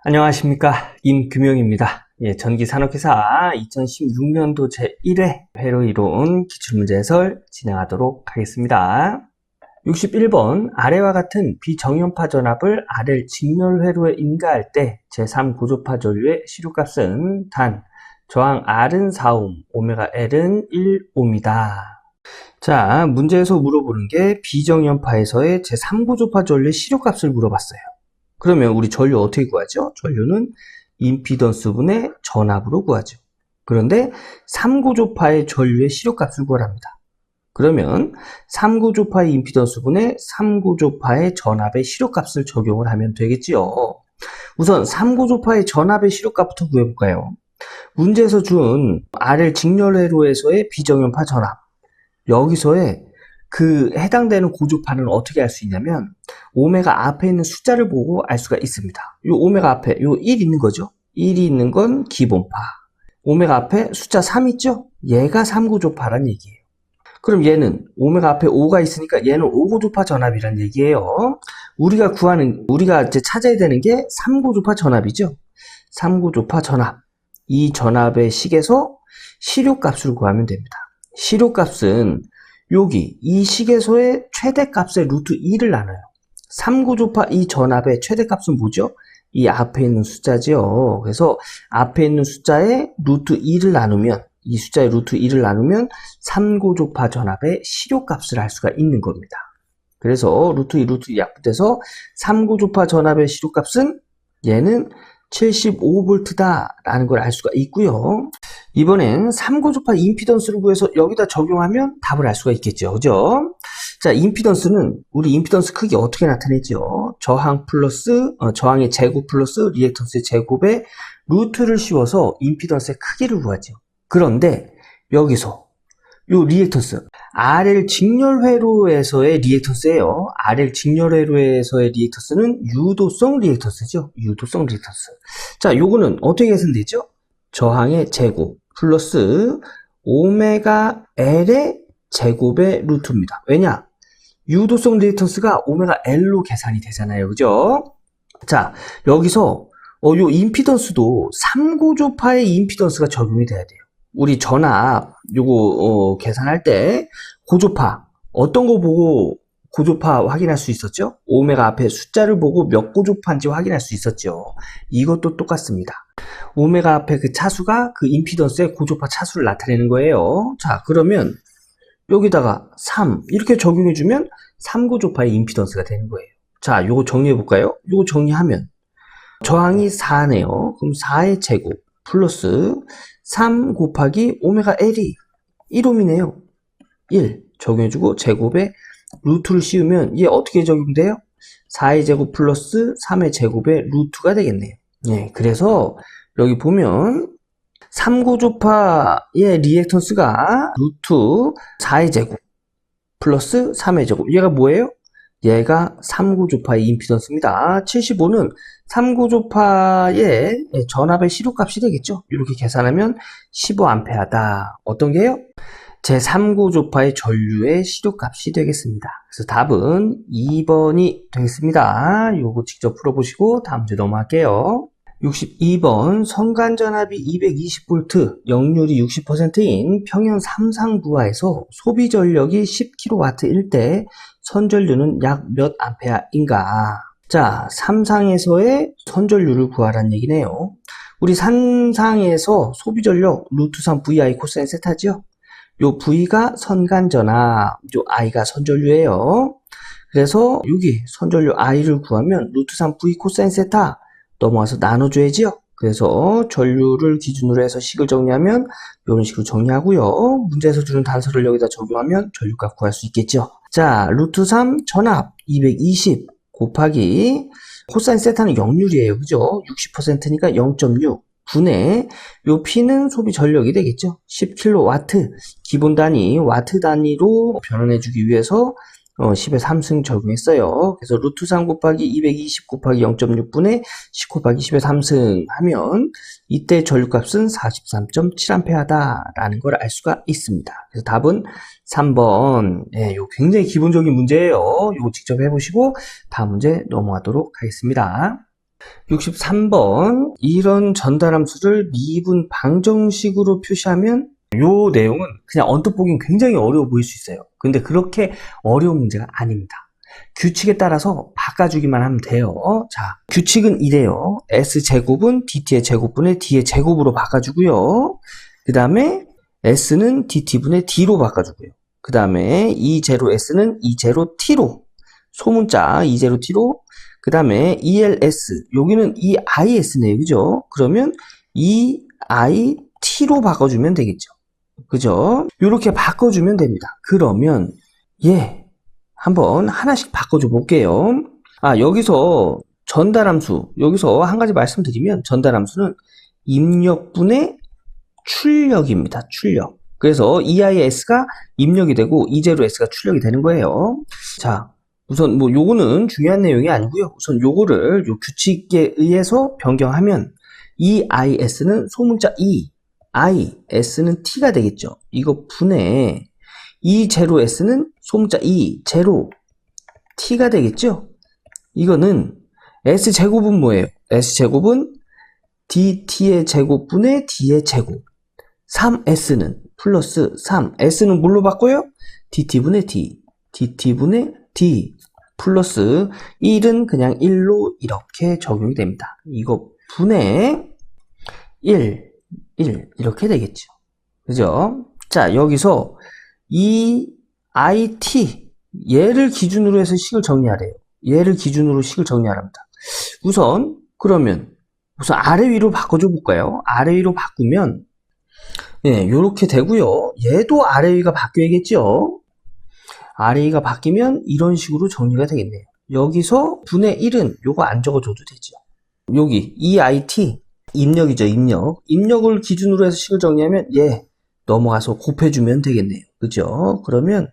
안녕하십니까, 임금용입니다. 전기산업회사 2016년도 제1회 회로 이론 기출문제 해설 진행하도록 하겠습니다. 61번 아래와 같은 비정연파 전압을 RL 직렬회로에 인가할 때 제3고조파 전류의 시료값은 단 저항 R은 4옴, 오메가 L은 1옴이다. 자, 문제에서 물어보는 게 비정연파에서의 제3고조파 전류의 시료값을 물어봤어요. 그러면 우리 전류 어떻게 구하죠? 전류는 임피던스 분의 전압으로 구하죠. 그런데 3고조파의 전류의 시료값을 구하랍니다. 그러면 3고조파의 임피던스 분의 3고조파의 전압의 시료값을 적용을 하면 되겠지요. 우선 3고조파의 전압의 시료값부터 구해볼까요? 문제에서 준 RL 직렬회로에서의 비정연파 전압, 여기서의 그 해당되는 고조파는 어떻게 알 수 있냐면 오메가 앞에 있는 숫자를 보고 알 수가 있습니다. 요 오메가 앞에 요 1 있는 거죠. 1이 있는 건 기본파. 오메가 앞에 숫자 3 있죠? 얘가 3고조파란 얘기예요. 그럼 얘는 오메가 앞에 5가 있으니까 얘는 5고조파 전압이란 얘기예요. 우리가 이제 찾아야 되는 게 3고조파 전압이죠. 3고조파 전압. 이 전압의 식에서 시료값을 구하면 됩니다. 시료값은 여기 이 식에서의 최대값의 루트 2를 나눠요. 3고조파 이 전압의 최대값은 뭐죠? 이 앞에 있는 숫자죠. 그래서 앞에 있는 숫자의 루트 2를 나누면, 이 숫자의 루트 2를 나누면 3고조파 전압의 시료값을 알 수가 있는 겁니다. 그래서 루트 2, 루트 2 약분돼서 3고조파 전압의 시료값은 얘는 75V 라는 걸 알 수가 있고요. 이번엔 3고조파 임피던스를 구해서 여기다 적용하면 답을 알 수가 있겠죠. 그죠? 자, 임피던스는 우리 임피던스 크기 어떻게 나타내죠? 저항의 제곱 플러스 리액턴스의 제곱에 루트를 씌워서 임피던스의 크기를 구하죠. 그런데 여기서 요 리액턴스 RL 직렬회로에서의 리액턴스예요. RL 직렬회로에서의 리액턴스는 유도성 리액턴스죠. 유도성 리액턴스. 자, 요거는 어떻게 계산되죠? 저항의 제곱 플러스 오메가 L의 제곱의 루트입니다. 왜냐? 유도성 리액턴스가 오메가 L로 계산이 되잖아요. 그죠? 자, 여기서 요 임피던스도 3고조파의 임피던스가 적용이 돼야 돼요. 우리 전압 요거 계산할 때 고조파 어떤 거 보고 고조파 확인할 수 있었죠? 오메가 앞에 숫자를 보고 몇 고조파인지 확인할 수 있었죠. 이것도 똑같습니다. 오메가 앞에 그 차수가 그 임피던스의 고조파 차수를 나타내는 거예요. 자, 그러면 여기다가 3 이렇게 적용해주면 3고조파의 임피던스가 되는 거예요. 자, 요거 정리해볼까요? 요거 정리하면 저항이 4네요. 그럼 4의 제곱 플러스 3 곱하기 오메가 L이 1옴이네요. 1 적용해주고 제곱에 루트를 씌우면 얘 어떻게 적용돼요? 4의 제곱 플러스 3의 제곱에 루트가 되겠네요. 예, 그래서 여기 보면 3고조파의 리액턴스가 루트 4의 제곱 플러스 3의 제곱. 얘가 뭐예요? 얘가 3고조파의 임피던스입니다. 75는 3고조파의 전압의 시료값이 되겠죠. 이렇게 계산하면 15A다. 어떤 게요? 제3고조파의 전류의 시료값이 되겠습니다. 그래서 답은 2번이 되겠습니다. 요거 직접 풀어보시고 다음 문제 넘어갈게요. 62번 선간전압이 220V, 역률이 60%인 평형 3상부하에서 소비 전력이 10kW일 때 선전류는 약 몇 암페어인가? 자, 3상에서의 선전류를 구하라는 얘기네요. 우리 3상에서 소비 전력 루트 3 VI 코사인 세타죠? 요 V가 선간전압, 요 I가 선전류예요. 그래서 여기 선전류 I를 구하면 루트 3 V 코사인 세타 넘어와서 나눠줘야지요. 그래서 전류를 기준으로 해서 식을 정리하면 이런 식으로 정리하고요. 문제에서 주는 단서를 여기다 적용하면 전류값 구할 수 있겠죠. 자, 루트 3 전압 220 곱하기 코사인 세타는 역률이에요. 그죠? 60%니까 0.6 분의 요 P는 소비 전력이 되겠죠. 10kW 기본 단위 와트 단위로 변환해주기 위해서 10의 3승 적용했어요. 그래서 루트 3 곱하기 220 곱하기 0.6분의 10 곱하기 10의 3승 하면 이때 전류값은 43.7A다 라는 걸 알 수가 있습니다. 그래서 답은 3번. 예, 요 굉장히 기본적인 문제예요. 요거 직접 해보시고 다음 문제 넘어가도록 하겠습니다. 63번 이런 전달함수를 미분 방정식으로 표시하면 요 내용은 그냥 언뜻 보기엔 굉장히 어려워 보일 수 있어요. 근데 그렇게 어려운 문제가 아닙니다. 규칙에 따라서 바꿔주기만 하면 돼요. 자, 규칙은 이래요. S제곱은 DT의 제곱분의 D의 제곱으로 바꿔주고요. 그 다음에 S는 DT분의 D로 바꿔주고요. 그 다음에 E0 S는 E0 T로, 소문자 E0 T로, 그 다음에 ELS, 여기는 EIS네요. 그죠? 그러면 EIT로 바꿔주면 되겠죠. 그죠? 이렇게 바꿔주면 됩니다. 그러면, 한번 하나씩 바꿔줘 볼게요. 여기서 전달함수, 여기서 한 가지 말씀드리면, 전달함수는 입력분의 출력입니다. 출력. 그래서 EIS가 입력이 되고, E0S가 출력이 되는 거예요. 자, 우선 요거는 중요한 내용이 아니고요. 우선 요거를 요 규칙에 의해서 변경하면 EIS는 소문자 E, IS는 T가 되겠죠. 이거 분해 E0S는 소문자 E, 제로 T가 되겠죠. 이거는 S제곱은 뭐예요? S제곱은 DT의 제곱분의 D의 제곱. 3S는 플러스 3. S는 뭘로 바꿔요? DT분의 D, DT분의 D 플러스 1은 그냥 1로 이렇게 적용이 됩니다. 이거 분의 1 이렇게 되겠죠. 그죠? 자, 여기서 이 IT 얘를 기준으로 해서 식을 정리하래요. 얘를 기준으로 식을 정리하랍니다. 그러면 우선 아래 위로 바꿔줘 볼까요? 아래 위로 바꾸면 요렇게 되고요. 얘도 아래 위가 바뀌어야겠죠. 아래 위가 바뀌면 이런 식으로 정리가 되겠네요. 여기서 분의 1은 요거 안 적어줘도 되죠. 여기 EIT 입력이죠. 입력을 기준으로 해서 식을 정리하면 넘어가서 곱해주면 되겠네요. 그죠? 그러면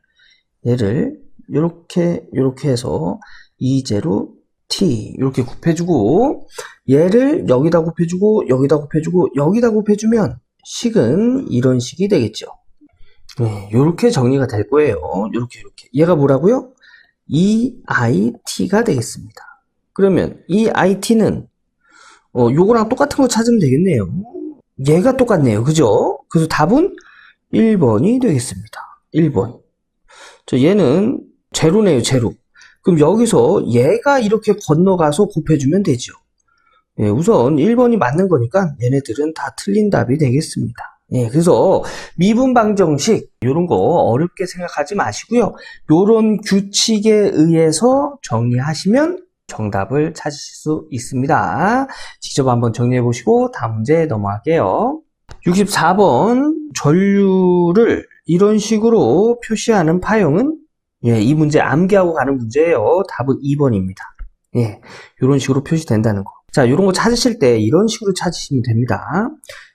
얘를 요렇게 해서 E0T 이렇게 곱해주고 얘를 여기다 곱해주고 여기다 곱해주고 여기다 곱해주면 식은 이런 식이 되겠죠. 요렇게 정리가 될 거예요. 요렇게. 얘가 뭐라고요? EIT가 되겠습니다. 그러면 EIT는 요거랑 똑같은 거 찾으면 되겠네요. 얘가 똑같네요. 그죠? 그래서 답은 1번이 되겠습니다. 1번. 얘는 제로네요. 제로. 그럼 여기서 얘가 이렇게 건너가서 곱해주면 되죠. 우선 1번이 맞는 거니까 얘네들은 다 틀린 답이 되겠습니다. 그래서 미분 방정식 이런 거 어렵게 생각하지 마시고요. 이런 규칙에 의해서 정리하시면 정답을 찾으실 수 있습니다. 직접 한번 정리해 보시고 다음 문제 넘어갈게요. 64번 전류를 이런 식으로 표시하는 파형은 이 문제 암기하고 가는 문제예요. 답은 2번입니다. 이런 식으로 표시된다는 거. 자, 이런 거 찾으실 때 이런 식으로 찾으시면 됩니다.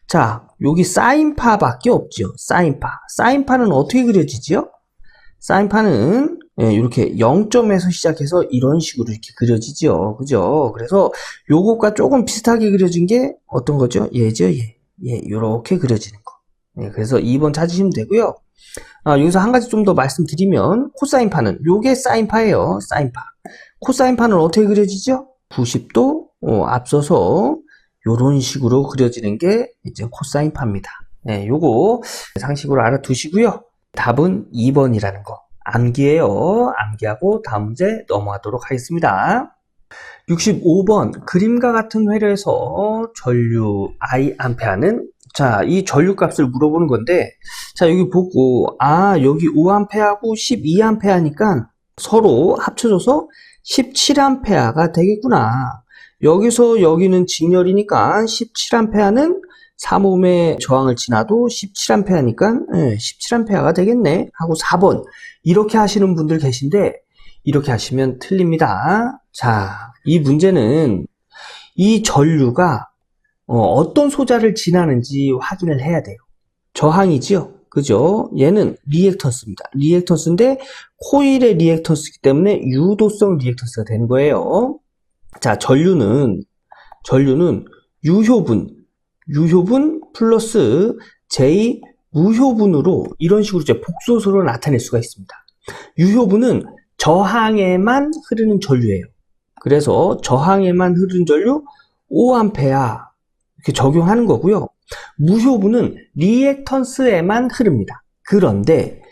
자, 여기 사인파밖에 없죠. 사인파는 어떻게 그려지죠? 사인파는 이렇게 0점에서 시작해서 이런 식으로 이렇게 그려지죠. 그죠? 그래서 요것과 조금 비슷하게 그려진 게 어떤 거죠? 얘죠, 얘. 요렇게 그려지는 거. 그래서 2번 찾으시면 되고요. 여기서 한 가지 좀 더 말씀드리면 코사인파는 요게 사인파예요. 사인파. 코사인파는 어떻게 그려지죠? 90도 앞서서 요런 식으로 그려지는 게 이제 코사인파입니다. 요거 상식으로 알아두시고요. 답은 2번이라는 거 암기예요. 암기하고 다음 문제 넘어가도록 하겠습니다. 65번 그림과 같은 회로에서 전류 I아페아는 자, 이 전류 값을 물어보는 건데 자, 여기 보고 여기 5A하고 12A니까 서로 합쳐져서 17A가 되겠구나. 여기서 여기는 직렬이니까 17A는 3ohm의 저항을 지나도 17A니까 17A가 되겠네 하고 4번 이렇게 하시는 분들 계신데 이렇게 하시면 틀립니다. 자, 이 문제는 이 전류가 어떤 소자를 지나는지 확인을 해야 돼요. 저항이지요. 그죠? 얘는 리액턴스입니다. 리액턴스인데 코일의 리액턴스이기 때문에 유도성 리액턴스가 되는 거예요. 자, 전류는 유효분 플러스 J 무효분으로 이런 식으로 이제 복소수로 나타낼 수가 있습니다. 유효분은 저항에만 흐르는 전류예요. 그래서 저항에만 흐르는 전류 5A 이렇게 적용하는 거고요. 무효분은 리액턴스에만 흐릅니다. 그런데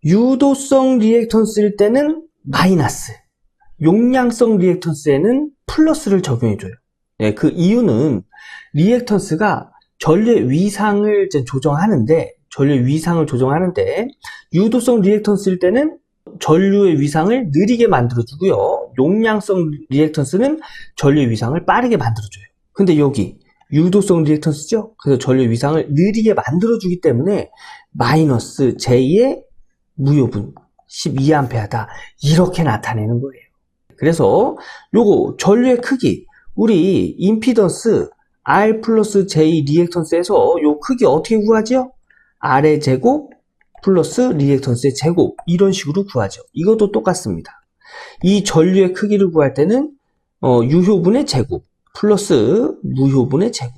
유도성 리액턴스일 때는 마이너스, 용량성 리액턴스에는 플러스를 적용해줘요. 네, 그 이유는 리액턴스가 전류의 위상을 조정하는데 유도성 리액턴스일 때는 전류의 위상을 느리게 만들어주고요. 용량성 리액턴스는 전류의 위상을 빠르게 만들어줘요. 근데 여기 유도성 리액턴스죠? 그래서 전류의 위상을 느리게 만들어주기 때문에 마이너스 J의 무효분 12A다. 이렇게 나타내는 거예요. 그래서 요거 전류의 크기, 우리 임피던스 R 플러스 J 리액턴스에서 요 크기 어떻게 구하죠? R의 제곱 플러스 리액턴스의 제곱, 이런 식으로 구하죠. 이것도 똑같습니다. 이 전류의 크기를 구할 때는 유효분의 제곱 플러스 무효분의 제곱,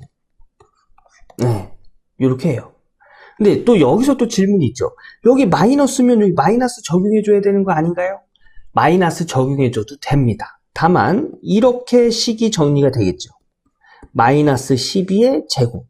네, 이렇게 해요. 근데 또 여기서 또 질문이 있죠. 여기 마이너스면 여기 마이너스 적용해줘야 되는 거 아닌가요? 마이너스 적용해줘도 됩니다. 다만 이렇게 식이 정리가 되겠죠. 마이너스 12의 제곱,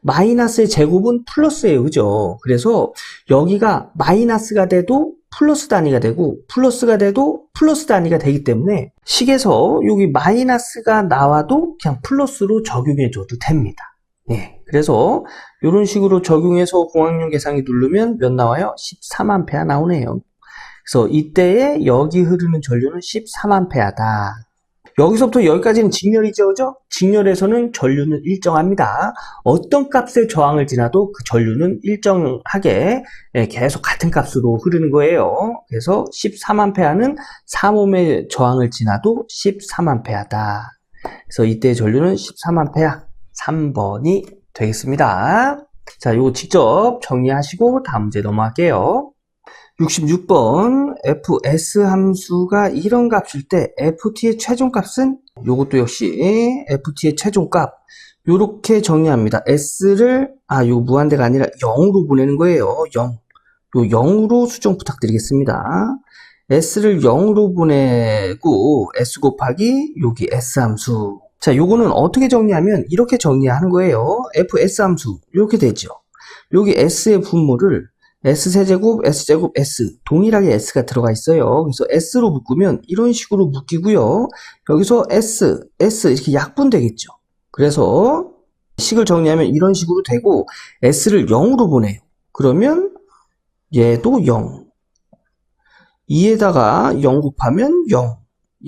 마이너스의 제곱은 플러스예요, 그죠? 그래서 여기가 마이너스가 돼도 플러스 단위가 되고 플러스가 돼도 플러스 단위가 되기 때문에 식에서 여기 마이너스가 나와도 그냥 플러스로 적용해줘도 됩니다. 네, 그래서 이런 식으로 적용해서 공학용 계산기 누르면 몇 나와요? 13A 나오네요. 그래서 이때에 여기 흐르는 전류는 13A다. 여기서부터 여기까지는 직렬이죠, 그죠? 직렬에서는 전류는 일정합니다. 어떤 값의 저항을 지나도 그 전류는 일정하게 계속 같은 값으로 흐르는 거예요. 그래서 13A는 3ohm의 저항을 지나도 13A다. 그래서 이때의 전류는 13A, 3번이 되겠습니다. 자, 요거 직접 정리하시고 다음 문제 넘어갈게요. 66번 fs 함수가 이런 값일 때 ft의 최종값은, 요것도 역시 ft의 최종값 요렇게 정리합니다. s를 요 무한대가 아니라 0으로 보내는 거예요. 0. 요 0으로 수정 부탁드리겠습니다. s를 0으로 보내고 s 곱하기 여기 s 함수. 자, 요거는 어떻게 정리하면 이렇게 정리하는 거예요. fs 함수 이렇게 되죠. 여기 s의 분모를 s세제곱, s제곱, s 동일하게 s가 들어가 있어요. 그래서 s로 묶으면 이런 식으로 묶이고요. 여기서 s 이렇게 약분되겠죠. 그래서 식을 정리하면 이런 식으로 되고 s를 0으로 보내요. 그러면 얘도 0. 2에다가 0 곱하면 0.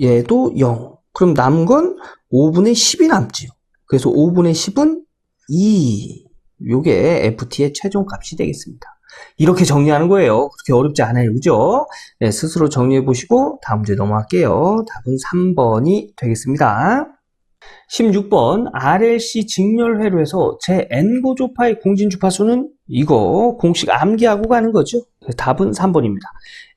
얘도 0. 그럼 남은 건 5분의 10이 남지요. 그래서 5분의 10은 2. 요게 ft의 최종값이 되겠습니다. 이렇게 정리하는 거예요. 그렇게 어렵지 않아요, 그죠? 네, 스스로 정리해 보시고 다음 문제 넘어갈게요. 답은 3번이 되겠습니다. 16번 RLC 직렬 회로에서 제 N고조파의 공진주파수는, 이거 공식 암기하고 가는 거죠. 답은 3번입니다.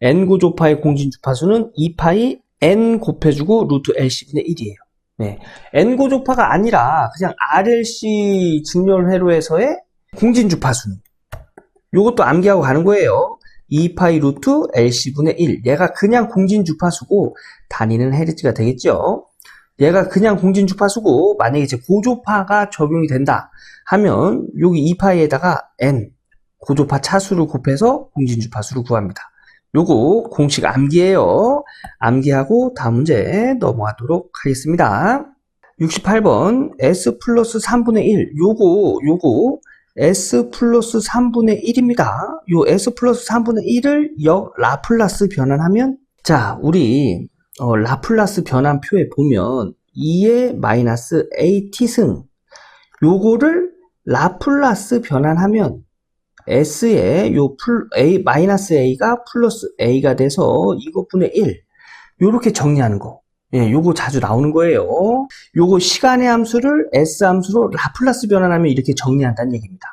N고조파의 공진주파수는 2파이 N 곱해주고 루트 LC분의 1이에요. 네, N고조파가 아니라 그냥 RLC 직렬 회로에서의 공진주파수는, 요것도 암기하고 가는 거예요. 2파이 루트 LC분의 1. 얘가 그냥 공진주파수고 단위는 헤르츠가 되겠죠. 얘가 그냥 공진주파수고 만약에 이제 고조파가 적용이 된다 하면 여기 2파이에다가 N 고조파 차수를 곱해서 공진주파수를 구합니다. 요거 공식 암기예요. 암기하고 다음 문제 넘어가도록 하겠습니다. 68번 S 플러스 3분의 1. 요거 S 플러스 3분의 1입니다. 요 S 플러스 3분의 1을 역 라플라스 변환하면, 자, 우리 라플라스 변환표에 보면 2의 마이너스 AT승, 요거를 라플라스 변환하면 S의 요 A, 마이너스 A가 플러스 A가 돼서 이것분의 1. 요렇게 정리하는 거. 예, 요거 자주 나오는 거예요. 요거 시간의 함수를 S 함수로 라플라스 변환하면 이렇게 정리한다는 얘기입니다.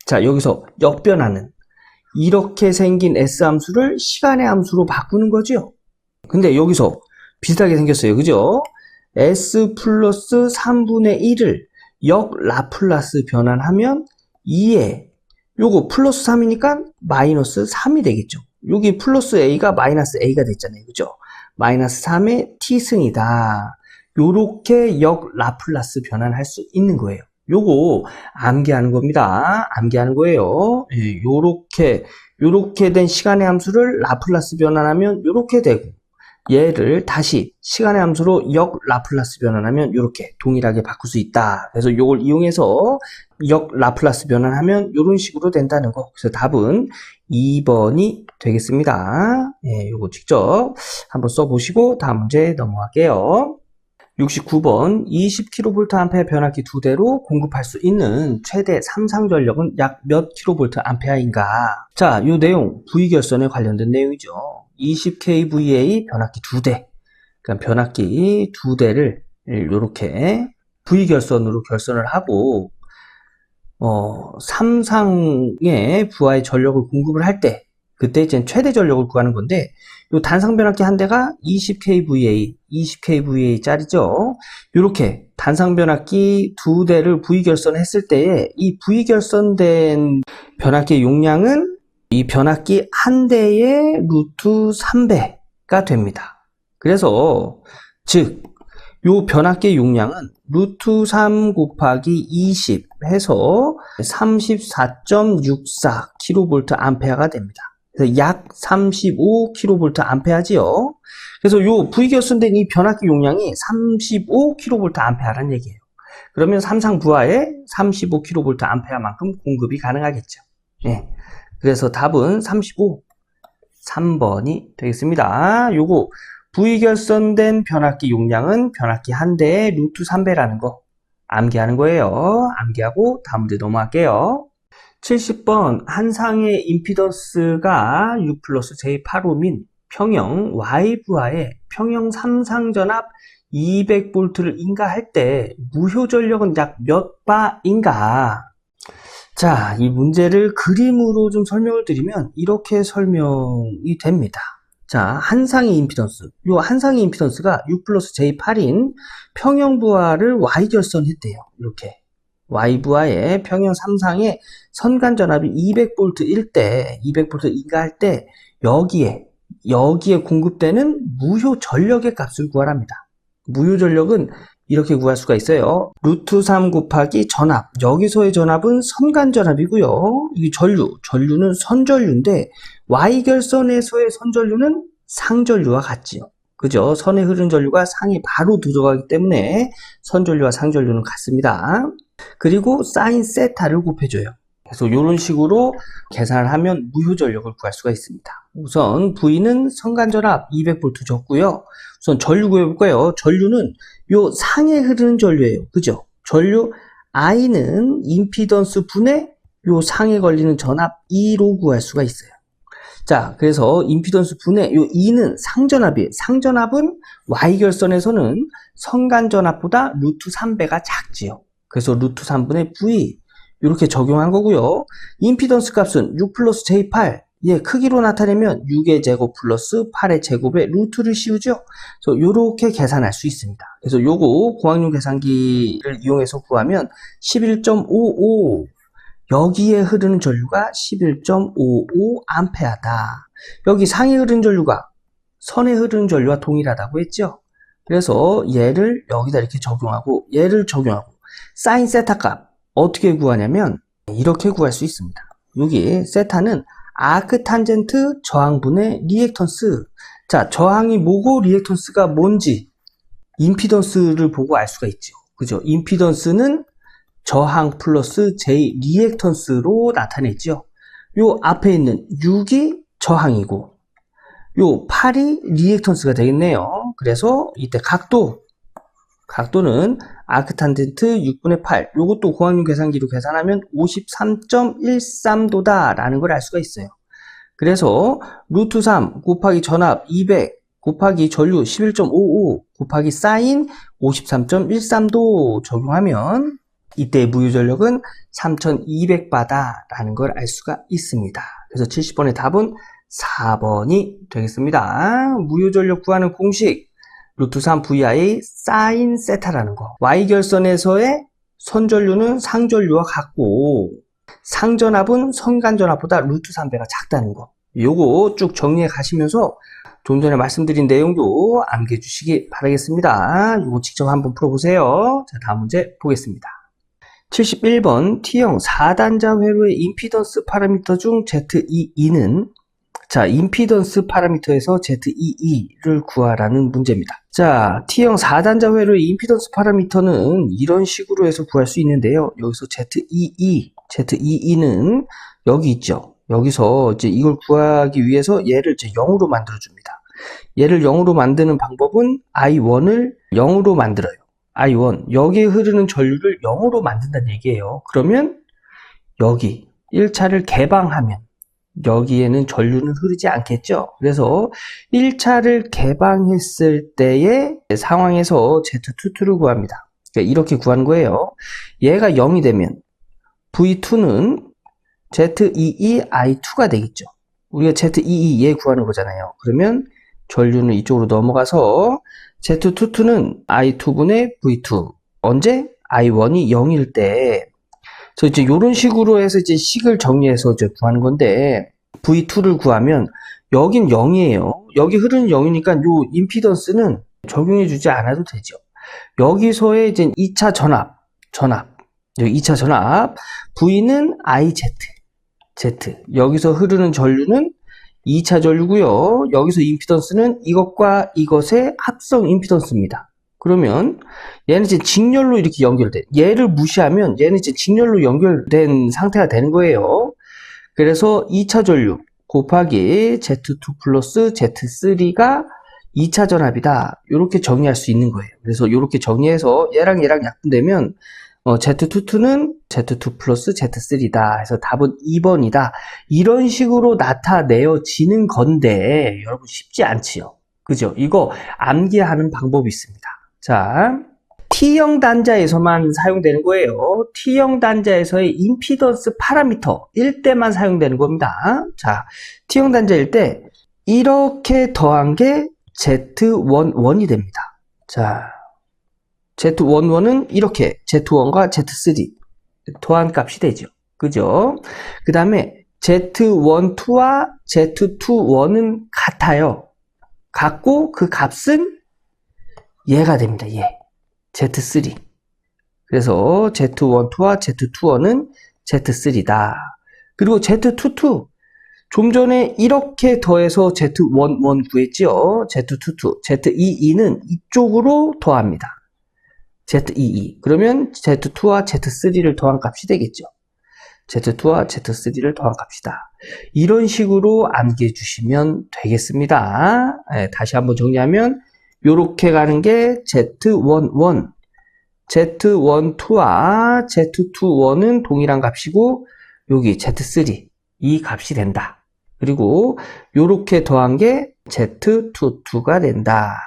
자, 여기서 역변하는 이렇게 생긴 S 함수를 시간의 함수로 바꾸는 거죠. 근데 여기서 비슷하게 생겼어요. 그죠? S 플러스 3분의 1을 역 라플라스 변환하면 2에 요거 플러스 3이니까 마이너스 3이 되겠죠. 여기 플러스 a가 마이너스 a가 됐잖아요. 그죠? 마이너스 3의 t승이다. 요렇게 역 라플라스 변환할 수 있는 거예요. 요거 암기하는 겁니다. 암기하는 거예요. 예, 요렇게 된 시간의 함수를 라플라스 변환하면 요렇게 되고, 얘를 다시 시간의 함수로 역 라플라스 변환하면 이렇게 동일하게 바꿀 수 있다. 그래서 이걸 이용해서 역 라플라스 변환하면 이런 식으로 된다는 거. 그래서 답은 2번이 되겠습니다. 예, 요거 직접 한번 써보시고 다음 문제 넘어갈게요. 69번 20kVA 변압기 2대로 공급할 수 있는 최대 삼상 전력은 약 몇 kVA인가? 자, 이 내용 V결선에 관련된 내용이죠. 20kVA 변압기 2대, 그러니까 변압기 2대를 이렇게 V결선으로 결선을 하고 삼상의 부하의 전력을 공급을 할 때, 그때 이제 최대 전력을 구하는 건데, 요 단상 변압기 한 대가 20kVA 짜리죠. 이렇게 단상 변압기 2대를 V결선했을 때에 이 V결선된 변압기의 용량은 이 변압기 한 대의 루트 3배가 됩니다. 그래서 즉 요 변압기의 용량은 루트 3 곱하기 20 해서 34.64kVA가 됩니다. 그래서 약 35kVA지요. 그래서 요 V결선된 이 변압기 용량이 35kVA라는 얘기예요. 그러면 삼상 부하에 35kVA만큼 공급이 가능하겠죠. 예. 그래서 답은 35, 3번이 되겠습니다. 요거 V결선된 변압기 용량은 변압기 한 대의 루트 3배라는 거 암기하는 거예요. 암기하고 다음 문제 넘어갈게요. 70번 한 상의 임피던스가 6 플러스 J8옴인 평형 Y 부하에 평형 3상 전압 200V를 인가할 때 무효 전력은 약 몇 바인가? 자, 이 문제를 그림으로 좀 설명을 드리면 이렇게 설명이 됩니다. 자, 한 상의 임피던스. 요 한 상의 임피던스가 6 플러스 J8인 평형 부하를 Y 결선했대요. 이렇게. Y 부하의 평형 3상의 선간 전압이 200V일 때, 200V 인가할 때 여기에 공급되는 무효 전력의 값을 구하랍니다. 무효 전력은 이렇게 구할 수가 있어요. 루트 3 곱하기 전압. 여기서의 전압은 선간 전압이고요. 이 전류는 선전류인데 Y결선에서의 선전류는 상전류와 같지요. 그죠? 선에 흐르는 전류가 상에 바로 들어가기 때문에 선전류와 상전류는 같습니다. 그리고 사인 세타를 곱해줘요. 그래서 이런 식으로 계산을 하면 무효 전력을 구할 수가 있습니다. 우선 V는 선간전압 200V 줬고요. 우선 전류 구해볼까요? 전류는 요 상에 흐르는 전류예요. 그죠? 전류 I는 임피던스 분의 요 상에 걸리는 전압 E로 구할 수가 있어요. 자, 그래서 임피던스 분의 요 E는 상전압이에요. 상전압은 Y결선에서는 선간전압보다 루트 3배가 작지요. 그래서 루트 3분의 V 이렇게 적용한 거고요. 임피던스 값은 6 플러스 J8 크기로 나타내면 6의 제곱 플러스 8의 제곱에 루트를 씌우죠. 그래서 이렇게 계산할 수 있습니다. 그래서 요거 고학용 계산기를 이용해서 구하면 11.55 여기에 흐르는 전류가 11.55A다. 여기 상에 흐르는 전류가 선에 흐르는 전류와 동일하다고 했죠. 그래서 얘를 여기다 이렇게 적용하고 얘를 적용하고 사인 세타 값 어떻게 구하냐면 이렇게 구할 수 있습니다. 여기 세타는 아크 탄젠트 저항분의 리액턴스. 자, 저항이 뭐고 리액턴스가 뭔지 임피던스를 보고 알 수가 있죠. 그죠? 임피던스는 저항 플러스 J 리액턴스로 나타냈죠. 요 앞에 있는 6이 저항이고 요 8이 리액턴스가 되겠네요. 그래서 이때 각도는 아크탄젠트 6분의 8 요것도 고학용 계산기로 계산하면 53.13도다 라는 걸 알 수가 있어요. 그래서 루트 3 곱하기 전압 200 곱하기 전류 11.55 곱하기 사인 53.13도 적용하면 이때의 무효 전력은 3200바다 라는 걸 알 수가 있습니다. 그래서 70번의 답은 4번이 되겠습니다. 무효 전력 구하는 공식 루트 3 VI 사인 세타라는 거. Y결선에서의 선전류는 상전류와 같고 상전압은 선간전압보다 루트 3배가 작다는 거. 요거 쭉 정리해 가시면서 좀 전에 말씀드린 내용도 암기해 주시기 바라겠습니다. 요거 직접 한번 풀어보세요. 자, 다음 문제 보겠습니다. 71번 T형 4단자 회로의 임피던스 파라미터 중 ZEE는 자, 임피던스 파라미터에서 ZEE를 구하라는 문제입니다. 자, T형 4단자 회로의 임피던스 파라미터는 이런 식으로 해서 구할 수 있는데요. 여기서 ZEE는 여기 있죠. 여기서 이제 이걸 구하기 위해서 얘를 이제 0으로 만들어줍니다. 얘를 0으로 만드는 방법은 I1을 0으로 만들어요. I1, 여기에 흐르는 전류를 0으로 만든다는 얘기예요. 그러면 여기 1차를 개방하면 여기에는 전류는 흐르지 않겠죠. 그래서 1차를 개방했을 때의 상황에서 Z22를 구합니다. 그러니까 이렇게 구하는 거예요. 얘가 0이 되면 V2는 ZEEI2가 되겠죠. 우리가 ZEE 얘 구하는 거잖아요. 그러면 전류는 이쪽으로 넘어가서 Z22는 I2분의 V2. 언제? I1이 0일 때. 그래서 이제 이런 식으로 해서 이제 식을 정리해서 이제 구하는 건데, V2를 구하면 여긴 0이에요. 여기 흐르는 0이니까 요 임피던스는 적용해 주지 않아도 되죠. 여기서의 이제 2차 전압. 여기 2차 전압. V는 IZ. 여기서 흐르는 전류는 2차 전류고요. 여기서 임피던스는 이것과 이것의 합성 임피던스입니다. 그러면 얘는 이제 직렬로 이렇게 연결돼. 얘를 무시하면 얘는 이제 직렬로 연결된 상태가 되는 거예요. 그래서 2차 전류 곱하기 Z2 플러스 Z3가 2차 전압이다. 이렇게 정리할 수 있는 거예요. 그래서 이렇게 정리해서 얘랑 약분되면 Z22는 Z2 플러스 Z3다. 해서 답은 2번이다. 이런 식으로 나타내어지는 건데 여러분 쉽지 않지요. 그죠? 이거 암기하는 방법이 있습니다. 자, T형 단자에서만 사용되는 거예요. T형 단자에서의 임피던스 파라미터일 때만 사용되는 겁니다. 자, T형 단자일 때 이렇게 더한 게 Z11이 됩니다. 자, Z11은 이렇게 Z1과 Z3 더한 값이 되죠. 그죠? 그 다음에 Z12와 Z21은 같아요. 같고 그 값은 얘가 됩니다. 얘. Z3. 그래서 Z12와 Z21은 Z3다. 그리고 Z22 좀 전에 이렇게 더해서 Z11 구했죠. Z22, Z22는 이쪽으로 더합니다. ZEE. 그러면 Z2와 Z3를 더한 값이 되겠죠. Z2와 Z3를 더한 값이다. 이런 식으로 암기해 주시면 되겠습니다. 네, 다시 한번 정리하면 요렇게 가는 게 Z11, Z12와 Z21은 동일한 값이고 여기 Z3 이 값이 된다. 그리고 요렇게 더한 게 Z22가 된다.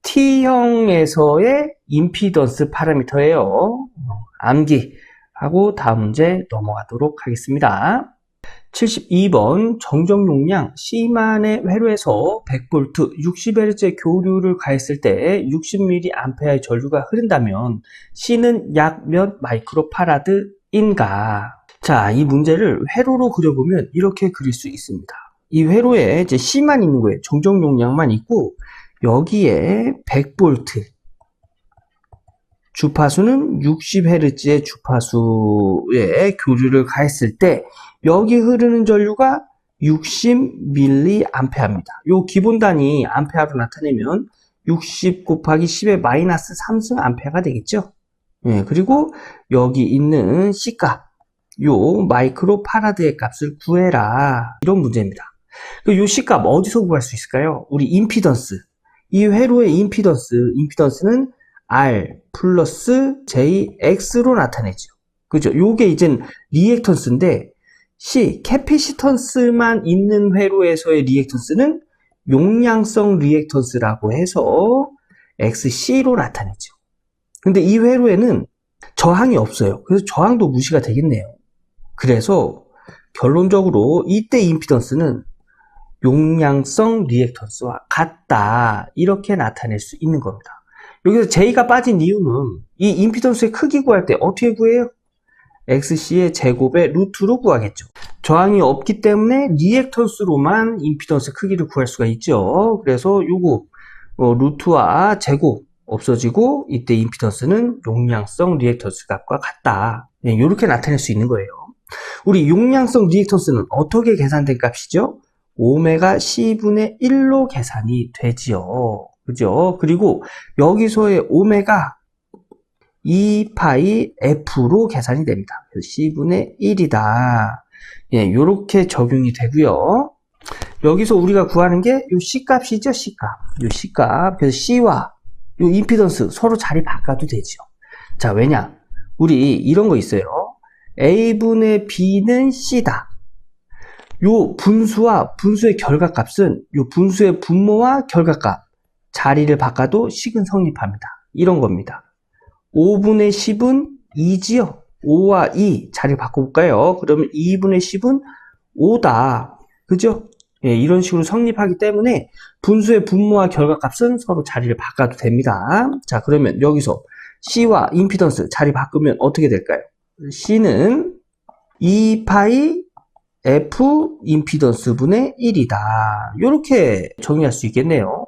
T형에서의 임피던스 파라미터예요. 암기하고 다음 문제 넘어가도록 하겠습니다. 72번 정정 용량 C만의 회로에서 100V 60Hz의 교류를 가했을 때 60mA의 전류가 흐른다면 C는 약 몇 마이크로파라드인가? 자, 이 문제를 회로로 그려보면 이렇게 그릴 수 있습니다. 이 회로에 이제 C만 있는 거예요. 정정 용량만 있고 여기에 100V 주파수는 60Hz의 주파수에 교류를 가했을 때 여기 흐르는 전류가 60mA입니다. 요 기본 단위 암페어로 나타내면 60 곱하기 10의 마이너스 3승 암페어가 되겠죠. 예, 그리고 여기 있는 C값, 요 마이크로 파라드의 값을 구해라. 이런 문제입니다. 요 C값 어디서 구할 수 있을까요? 우리 임피던스. 이 회로의 임피던스는 R 플러스 JX로 나타내죠. 그죠? 요게 이제 리액턴스인데 C, 캐피시턴스만 있는 회로에서의 리액턴스는 용량성 리액턴스라고 해서 XC로 나타내죠. 근데 이 회로에는 저항이 없어요. 그래서 저항도 무시가 되겠네요. 그래서 결론적으로 이때 임피던스는 용량성 리액턴스와 같다. 이렇게 나타낼 수 있는 겁니다. 여기서 J가 빠진 이유는 이 임피던스의 크기 구할 때 어떻게 구해요? XC의 제곱의 루트로 구하겠죠. 저항이 없기 때문에 리액턴스로만 임피던스 크기를 구할 수가 있죠. 그래서 요거 루트와 제곱 없어지고 이때 임피던스는 용량성 리액턴스 값과 같다. 네, 이렇게 나타낼 수 있는 거예요. 우리 용량성 리액턴스는 어떻게 계산된 값이죠? 오메가 C분의 1로 계산이 되지요. 그죠? 그리고 여기서의 오메가 2파이 F로 계산이 됩니다. 그래서 C분의 1이다. 예, 요렇게 적용이 되고요. 여기서 우리가 구하는 게 요 C 값이죠, C 값. 요 C 값. 그래서 C와 요 임피던스 서로 자리 바꿔도 되죠. 자, 왜냐? 우리 이런 거 있어요. A분의 B는 C다. 요 분수와 분수의 결과값은 요 분수의 분모와 결과값 자리를 바꿔도 식은 성립합니다. 이런 겁니다. 5분의 10은 2지요. 5와 2 자리 바꿔볼까요? 그러면 2분의 10은 5다. 그죠? 예, 이런 식으로 성립하기 때문에 분수의 분모와 결과값은 서로 자리를 바꿔도 됩니다. 자, 그러면 여기서 C와 임피던스 자리 바꾸면 어떻게 될까요? C는 2파이 F 임피던스 분의 1이다. 이렇게 정의할 수 있겠네요.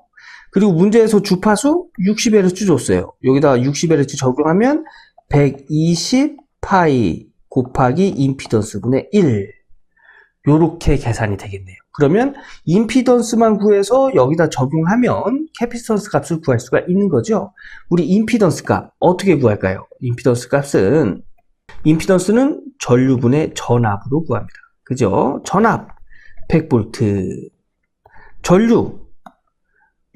그리고 문제에서 주파수 60Hz 줬어요. 여기다가 60Hz 적용하면 120파이 곱하기 임피던스 분의 1. 요렇게 계산이 되겠네요. 그러면 임피던스만 구해서 여기다 적용하면 캐피시턴스 값을 구할 수가 있는 거죠. 우리 임피던스 값 어떻게 구할까요? 임피던스는 전류분의 전압으로 구합니다. 그죠? 전압 100V, 전류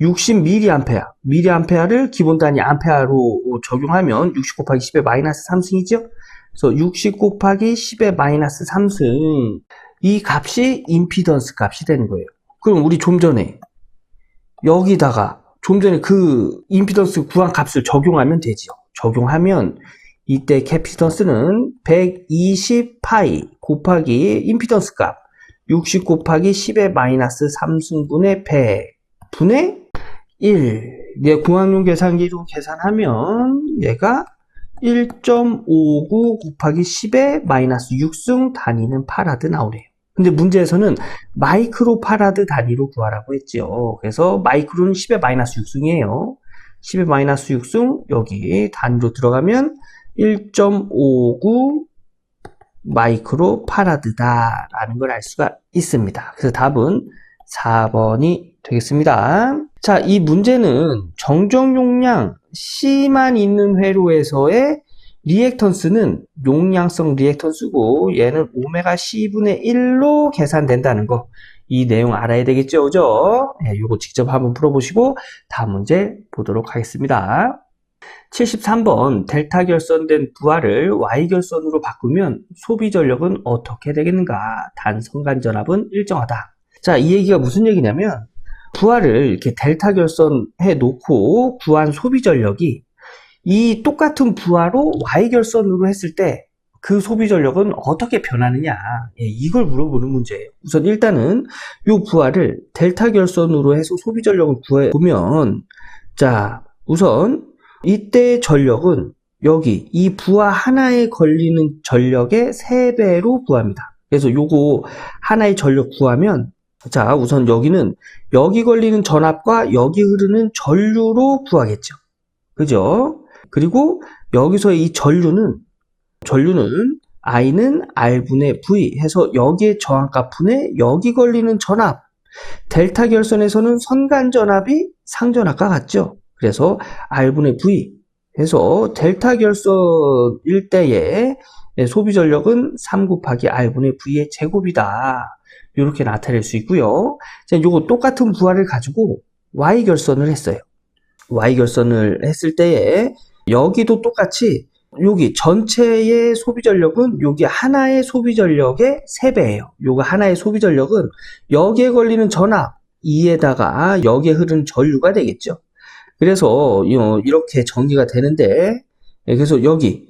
60mA, mA를 기본 단위 암페어로 적용하면 60 곱하기 10의 마이너스 3승이죠? 그래서 60 곱하기 10의 마이너스 3승. 이 값이 임피던스 값이 되는 거예요. 그럼 우리 좀 전에 여기다가 좀 전에 그 임피던스 구한 값을 적용하면 되죠. 적용하면 이때 캐피시턴스는 120파이 곱하기 임피던스 값 60 곱하기 10의 마이너스 3승분의 100 분의 1. 얘 공학용 계산기로 계산하면 얘가 1.59 곱하기 10의 마이너스 6승 단위는 파라드 나오네요. 근데 문제에서는 마이크로 파라드 단위로 구하라고 했죠. 그래서 마이크로는 10의 마이너스 6승이에요. 10의 마이너스 6승 여기 단위로 들어가면 1.59 마이크로 파라드다 라는 걸 알 수가 있습니다. 그래서 답은 4번이 되겠습니다. 자, 이 문제는 정정 용량 C만 있는 회로에서의 리액턴스는 용량성 리액턴스고 얘는 오메가 C분의 1로 계산된다는 거. 이 내용 알아야 되겠죠, 그죠? 네, 요거 직접 한번 풀어보시고 다음 문제 보도록 하겠습니다. 73번 델타 결선된 부하를 Y 결선으로 바꾸면 소비 전력은 어떻게 되겠는가? 단 선간 전압은 일정하다. 자, 이 얘기가 무슨 얘기냐면 부하를 이렇게 델타 결선해 놓고 구한 소비 전력이 이 똑같은 부하로 Y 결선으로 했을 때 그 소비 전력은 어떻게 변하느냐, 예, 이걸 물어보는 문제예요. 우선 일단은 이 부하를 델타 결선으로 해서 소비 전력을 구해보면, 자, 우선 이때 전력은 여기 이 부하 하나에 걸리는 전력의 3배로 구합니다. 그래서 요거 하나의 전력 구하면, 자, 우선 여기는 여기 걸리는 전압과 여기 흐르는 전류로 구하겠죠. 그죠? 그리고 여기서 이 전류는 I는 R분의 V 해서 여기에 저항값 분의 여기 걸리는 전압. 델타 결선에서는 선간 전압이 상전압과 같죠. 그래서 R분의 V 해서 델타 결선일 때의 소비 전력은 3 곱하기 R분의 V의 제곱이다. 이렇게 나타낼 수 있고요. 자, 요거 똑같은 부하를 가지고 Y 결선을 했어요. Y 결선을 했을 때에 여기도 똑같이 여기 전체의 소비 전력은 여기 하나의 소비 전력의 3배예요. 요거 하나의 소비 전력은 여기에 걸리는 전압 2에다가 여기에 흐르는 전류가 되겠죠. 그래서 이렇게 정리가 되는데, 그래서 여기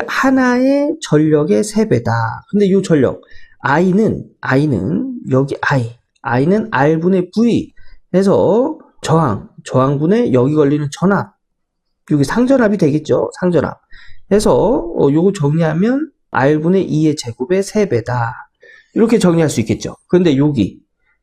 하나의 전력의 3배다. 근데 이 전력 I는 여기 I는 R분의 V 해서 저항분의 여기 걸리는 전압, 여기 상전압이 되겠죠. 상전압 해서 요거 정리하면 R분의 2의 제곱의 3배다. 이렇게 정리할 수 있겠죠. 그런데 여기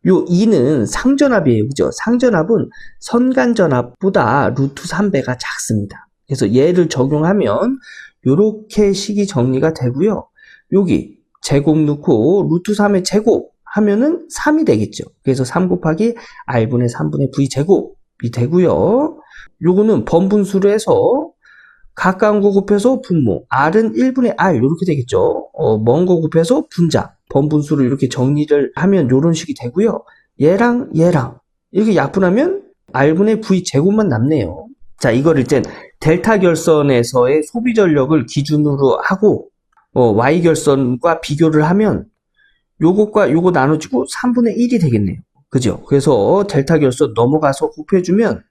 요 2는 상전압이에요. 그죠? 상전압은 선간전압보다 루트 3배가 작습니다. 그래서 얘를 적용하면 요렇게 식이 정리가 되고요. 여기 제곱 넣고 루트 3의 제곱 하면은 3이 되겠죠. 그래서 3 곱하기 r분의 3분의 v 제곱이 되고요. 요거는 번분수로 해서 가까운 거 곱해서 분모, r은 1분의 r 이렇게 되겠죠. 먼 거 곱해서 분자, 번분수를 이렇게 정리를 하면 요런 식이 되고요. 얘랑 이렇게 약분하면 r분의 v 제곱만 남네요. 자, 이거를 이제 델타 결선에서의 소비 전력을 기준으로 하고 y 결선과 비교를 하면 요것과 요거 나눠지고 3분의 1이 되겠네요. 그죠? 그래서 델타 결선 넘어가서 곱해주면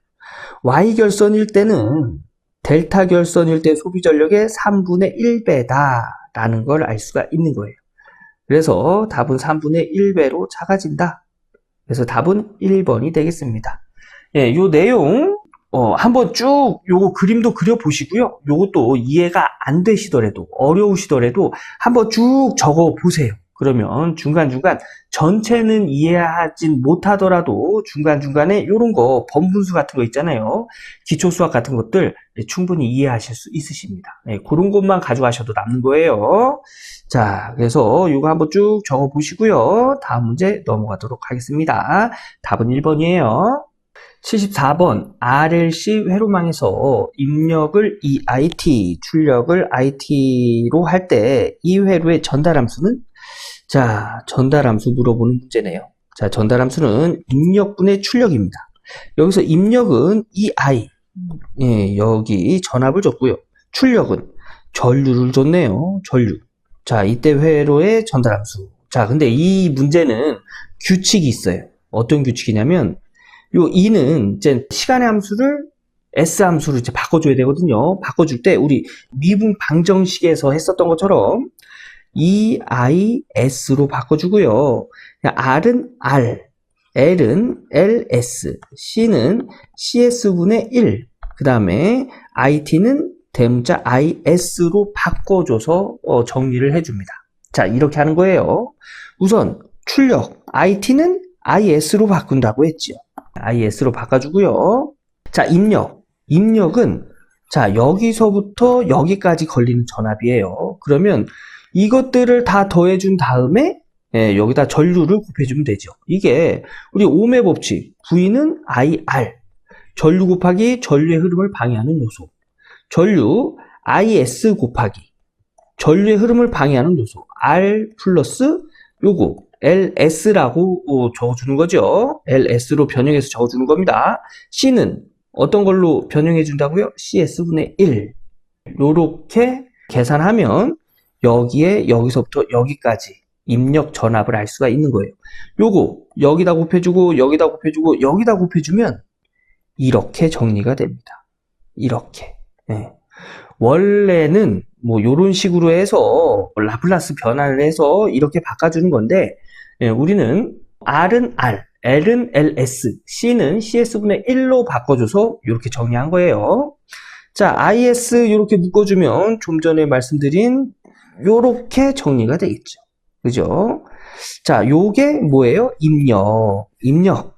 y 결선일 때는 델타 결선일 때 소비 전력의 3분의 1배다라는 걸 알 수가 있는 거예요. 그래서 답은 3분의 1배로 작아진다. 그래서 답은 1번이 되겠습니다. 예, 요 내용 한번 쭉 요거 그림도 그려보시고요. 요것도 이해가 안 되시더라도 어려우시더라도 한번 쭉 적어 보세요. 그러면 중간중간 전체는 이해하진 못하더라도 중간중간에 요런 거 번분수 같은 거 있잖아요. 기초수학 같은 것들 충분히 이해하실 수 있으십니다. 네, 그런 것만 가져가셔도 남는 거예요. 자, 그래서 요거 한번 쭉 적어 보시고요. 다음 문제 넘어가도록 하겠습니다. 답은 1번이에요. 74번 RLC 회로망에서 입력을 EIT, 출력을 IT로 할 때 이 회로의 전달함수는? 자, 전달함수 물어보는 문제네요. 자, 전달함수는 입력분의 출력입니다. 여기서 입력은 EI, 예, 여기 전압을 줬고요. 출력은 전류를 줬네요. 전류. 자, 이때 회로의 전달함수. 자, 근데 이 문제는 규칙이 있어요. 어떤 규칙이냐면 요 2는 이제 시간의 함수를 S 함수로 이제 바꿔줘야 되거든요. 바꿔줄 때 우리 미분 방정식에서 했었던 것처럼 EIS로 바꿔주고요. R은 R, L은 LS, C는 CS분의 1, 그 다음에 IT는 대문자 IS로 바꿔줘서 정리를 해줍니다. 자, 이렇게 하는 거예요. 우선 출력, IT는 IS로 바꾼다고 했죠. IS로 바꿔주고요. 자, 입력은 자, 여기서부터 여기까지 걸리는 전압이에요. 그러면 이것들을 다 더해준 다음에 여기다 전류를 곱해주면 되죠. 이게 우리 ohm의 법칙, V는 IR, 전류 곱하기 전류의 흐름을 방해하는 요소, 전류 IS 곱하기 전류의 흐름을 방해하는 요소, R 플러스 요거 LS라고 적어주는 거죠. LS로 변형해서 적어주는 겁니다. C는 어떤 걸로 변형해 준다고요? CS분의 1. 요렇게 계산하면 여기서부터 여기까지 입력 전압을 알 수가 있는 거예요. 요거 여기다 곱해주고 여기다 곱해주고 여기다 곱해주면 이렇게 정리가 됩니다. 이렇게. 네. 원래는 뭐 요런 식으로 해서 라플라스 변화를 해서 이렇게 바꿔주는 건데 우리는 R은 R, L은 LS, C는 CS분의 1로 바꿔줘서 이렇게 정리한 거예요. 자, IS 이렇게 묶어주면 좀 전에 말씀드린 요렇게 정리가 되겠죠. 그죠? 자, 요게 뭐예요? 입력.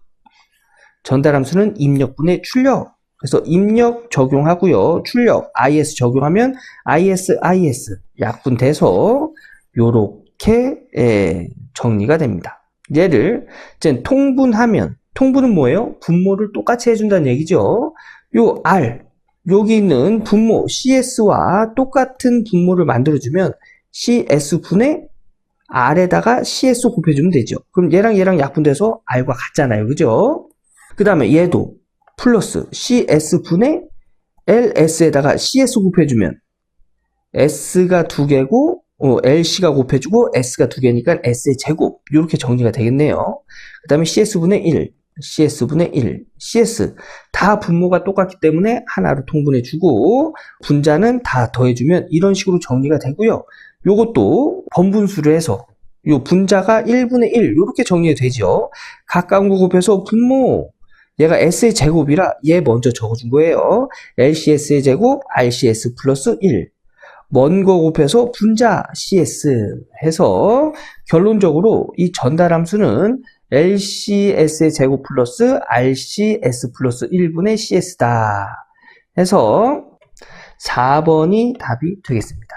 전달함수는 입력분의 출력. 그래서 입력 적용하고요. 출력 IS 적용하면 IS 약분돼서 요렇게 정리가 됩니다. 얘를 이제 통분하면 통분은 뭐예요? 분모를 똑같이 해준다는 얘기죠. 요 R 여기 있는 분모 CS와 똑같은 분모를 만들어주면 CS분의 R에다가 CS 곱해주면 되죠. 그럼 얘랑 약분돼서 R과 같잖아요. 그죠? 그 다음에 얘도 플러스 CS분의 LS에다가 CS 곱해주면 S가 2개고 LC가 곱해주고 S가 2개니까 S의 제곱 이렇게 정리가 되겠네요. 그 다음에 CS분의 1, CS 다 분모가 똑같기 때문에 하나로 통분해주고 분자는 다 더해주면 이런 식으로 정리가 되고요. 요것도 번분수를 해서 요 분자가 1분의 1 이렇게 정리가 되죠. 가까운 거 곱해서 분모 얘가 S의 제곱이라 얘 먼저 적어준 거예요. LCS의 제곱 RCS 플러스 1 먼 거 곱해서 분자 CS 해서 결론적으로 이 전달함수는 LCS의 제곱 플러스 RCS 플러스 1분의 CS다 해서 4번이 답이 되겠습니다.